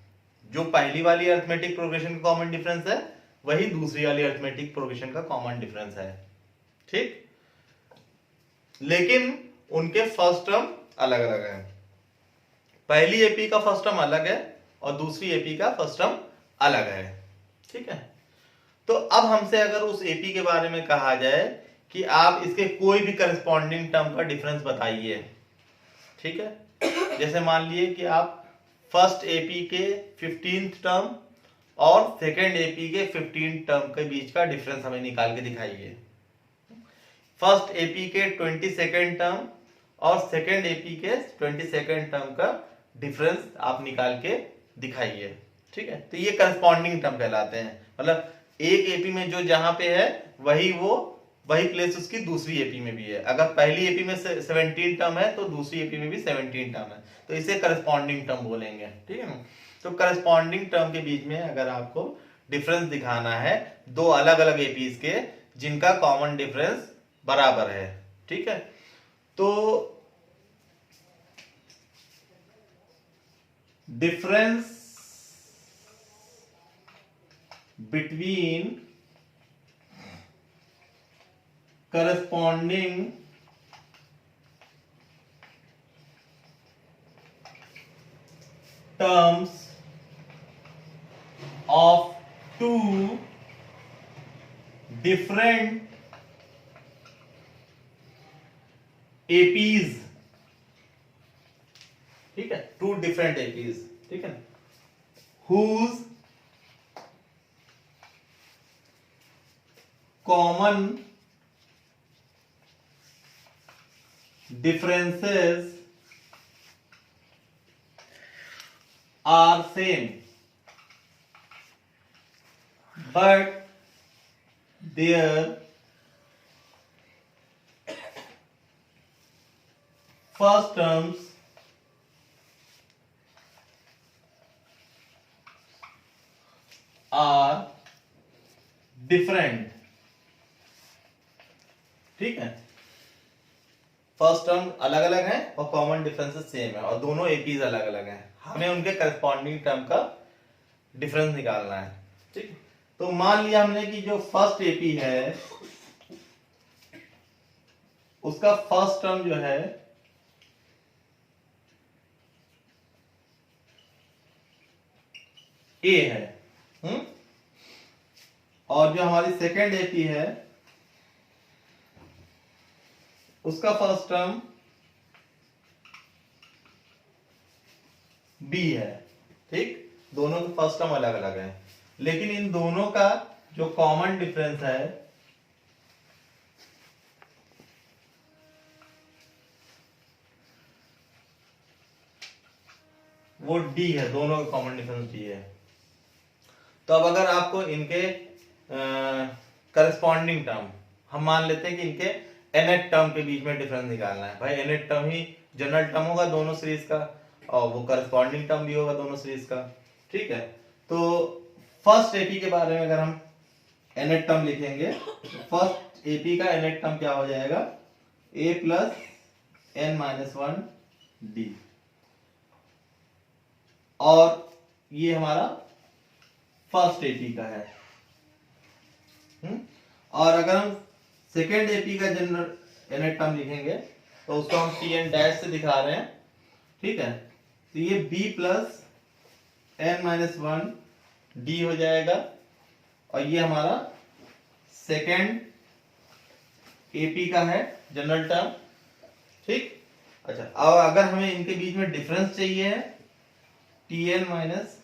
जो पहली वाली अरिथमेटिक प्रोग्रेशन का कॉमन डिफरेंस है वही दूसरी वाली अरिथमेटिक प्रोग्रेशन का कॉमन डिफरेंस है, ठीक। लेकिन उनके फर्स्ट टर्म अलग अलग है, पहली AP का फर्स्ट टर्म अलग है और दूसरी AP का फर्स्ट टर्म अलग है, ठीक है। तो अब हमसे अगर उस AP के बारे में कहा जाए कि आप इसके कोई भी करस्पॉन्डिंग टर्म का डिफरेंस बताइए, ठीक है। जैसे मान लिए कि आप फर्स्ट AP के 15th टर्म और सेकेंड AP के 15th टर्म के बीच का डिफरेंस हमें निकाल के दिखाइए। फर्स्ट AP के 22nd टर्म और सेकेंड AP के 22nd टर्म का डिफरेंस आप निकाल के दिखाइए, ठीक है। तो ये करस्पॉन्डिंग टर्म कहलाते हैं, मतलब एक AP में जो जहां पे है वही प्लेस उसकी दूसरी AP में भी है। अगर पहली AP में 17 टर्म है तो दूसरी AP में भी 17 टर्म है, तो इसे करस्पॉन्डिंग टर्म बोलेंगे, ठीक है ना। तो करस्पॉन्डिंग टर्म के बीच में अगर आपको डिफरेंस दिखाना है 2 अलग अलग APs के जिनका कॉमन डिफरेंस बराबर है, ठीक है, तो difference between corresponding terms of two different APs, ठीक है, टू डिफरेंट APs, ठीक है, whose common differences are same, but their first terms are different, ठीक है, फर्स्ट टर्म अलग अलग है और कॉमन डिफरेंसेस सेम है और दोनों एपीज अलग अलग हैं, हमें उनके करस्पॉन्डिंग टर्म का डिफरेंस निकालना है, ठीक। तो मान लिया हमने कि जो फर्स्ट एपी है उसका फर्स्ट टर्म जो है ए है, और जो हमारी सेकेंड एपी है उसका फर्स्ट टर्म बी है, ठीक। दोनों के फर्स्ट टर्म अलग अलग है, लेकिन इन दोनों का जो कॉमन डिफरेंस है वो डी है, दोनों का कॉमन डिफरेंस डी है। तो अब अगर आपको इनके करस्पॉन्डिंग टर्म, हम मान लेते हैं कि इनके nth टर्म के बीच में डिफरेंस निकालना है, भाई nth टर्म ही जनरल टर्म होगा दोनों सीरीज का और वो करस्पॉन्डिंग टर्म भी होगा दोनों सीरीज का, ठीक है। तो फर्स्ट एपी के बारे में अगर हम nth टर्म लिखेंगे, फर्स्ट एपी का nth टर्म क्या हो जाएगा, a प्लस n-1 d, और ये हमारा फर्स्ट एपी का है। और अगर हम सेकेंड एपी का जनरल nth टर्म लिखेंगे तो उसको हम tn डैश से दिखा रहे हैं, ठीक है। तो ये b प्लस n-1 d हो जाएगा और ये हमारा सेकेंड एपी का है जनरल टर्म, ठीक। अच्छा, अब अगर हमें इनके बीच में डिफरेंस चाहिए है tn माइनस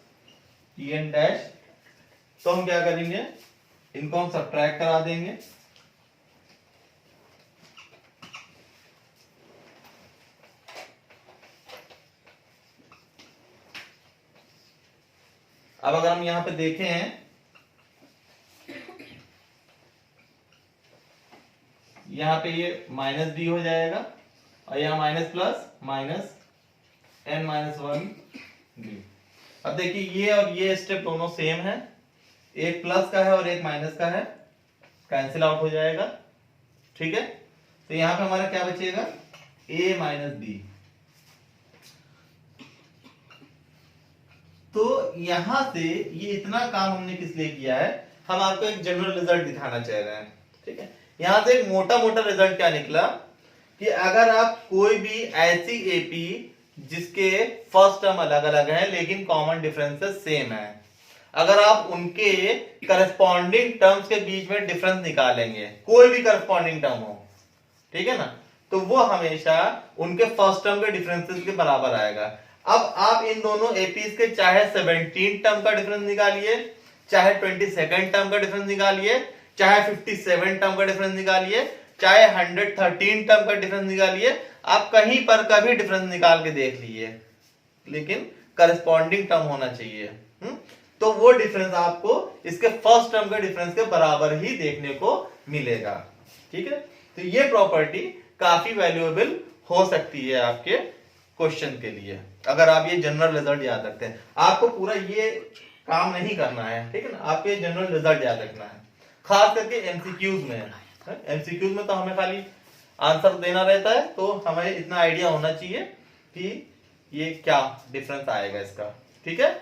tn डैश, तो हम क्या करेंगे, इनको हम सब्ट्रैक्ट करा देंगे, अब अगर हम यहां पे देखें, यहां पे ये माइनस डी हो जाएगा और यहां minus plus minus n-1 D. अब देखिए ये और ये स्टेप दोनों सेम है, एक प्लस का है और एक माइनस का है, कैंसिल आउट हो जाएगा, ठीक है। तो यहां पे हमारा क्या बचेगा, a माइनस बी। तो यहां से ये इतना काम हमने किस लिए किया है, हम आपको एक जनरल रिजल्ट दिखाना चाह रहे हैं, ठीक है। यहां से एक मोटा मोटा रिजल्ट क्या निकला कि अगर आप कोई भी ऐसी एपी जिसके फर्स्ट टर्म अलग अलग है लेकिन कॉमन डिफरेंसेस सेम है, अगर आप उनके करस्पॉन्डिंग टर्म्स के बीच में डिफरेंस निकालेंगे, कोई भी करस्पॉन्डिंग टर्म हो, ठीक है ना, तो वो हमेशा उनके फर्स्ट टर्म के डिफरेंसेस के बराबर आएगा। अब आप इन दोनों एपीज के चाहे 17 टर्म का डिफरेंस निकालिए, चाहे 22 टर्म का डिफरेंस निकालिए, चाहे 57 टर्म का डिफरेंस निकालिए, चाहे 113 टर्म का डिफरेंस निकालिए, आप कहीं पर का भी डिफरेंस निकाल के देख लीजिए, लेकिन करस्पॉन्डिंग टर्म होना चाहिए। तो वो डिफरेंस आपको इसके फर्स्ट टर्म के डिफरेंस के बराबर ही देखने को मिलेगा, ठीक है। तो ये प्रॉपर्टी काफी वैल्यूएबल हो सकती है आपके क्वेश्चन के लिए, अगर आप ये जनरल रिजल्ट याद रखते हैं। आपको पूरा ये काम नहीं करना है, ठीक है ना, आपको ये जनरल रिजल्ट याद रखना है, खास करके एमसीक्यूज में। एमसीक्यूज में तो हमें खाली आंसर देना रहता है, तो हमें इतना आइडिया होना चाहिए कि ये क्या डिफरेंस आएगा इसका। ठीक है,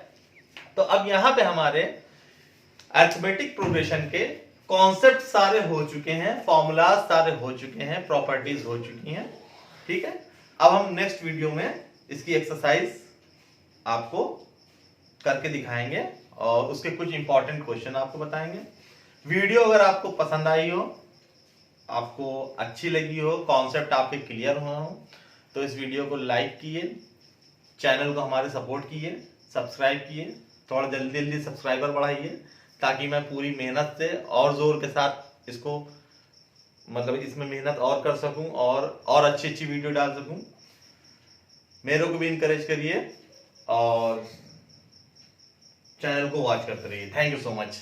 तो अब यहां पे हमारे अरिथमेटिक प्रोग्रेशन के कॉन्सेप्ट सारे हो चुके हैं, फॉर्मूलाज सारे हो चुके हैं, प्रॉपर्टीज हो चुकी हैं। ठीक है, अब हम नेक्स्ट वीडियो में इसकी एक्सरसाइज आपको करके दिखाएंगे और उसके कुछ इंपॉर्टेंट क्वेश्चन आपको बताएंगे। वीडियो अगर आपको पसंद आई हो, आपको अच्छी लगी हो, कॉन्सेप्ट आपके क्लियर हुआ हो, तो इस वीडियो को लाइक कीजिए, चैनल को हमारे सपोर्ट कीजिए, सब्सक्राइब कीजिए, थोड़ा जल्दी जल्दी सब्सक्राइबर बढ़ाइए ताकि मैं पूरी मेहनत से और जोर के साथ इसको मतलब इसमें मेहनत और कर सकूं और अच्छी अच्छी वीडियो डाल सकूं। मेरे को भी इनकरेज करिए और चैनल को वॉच करते रहिए। Thank you so much.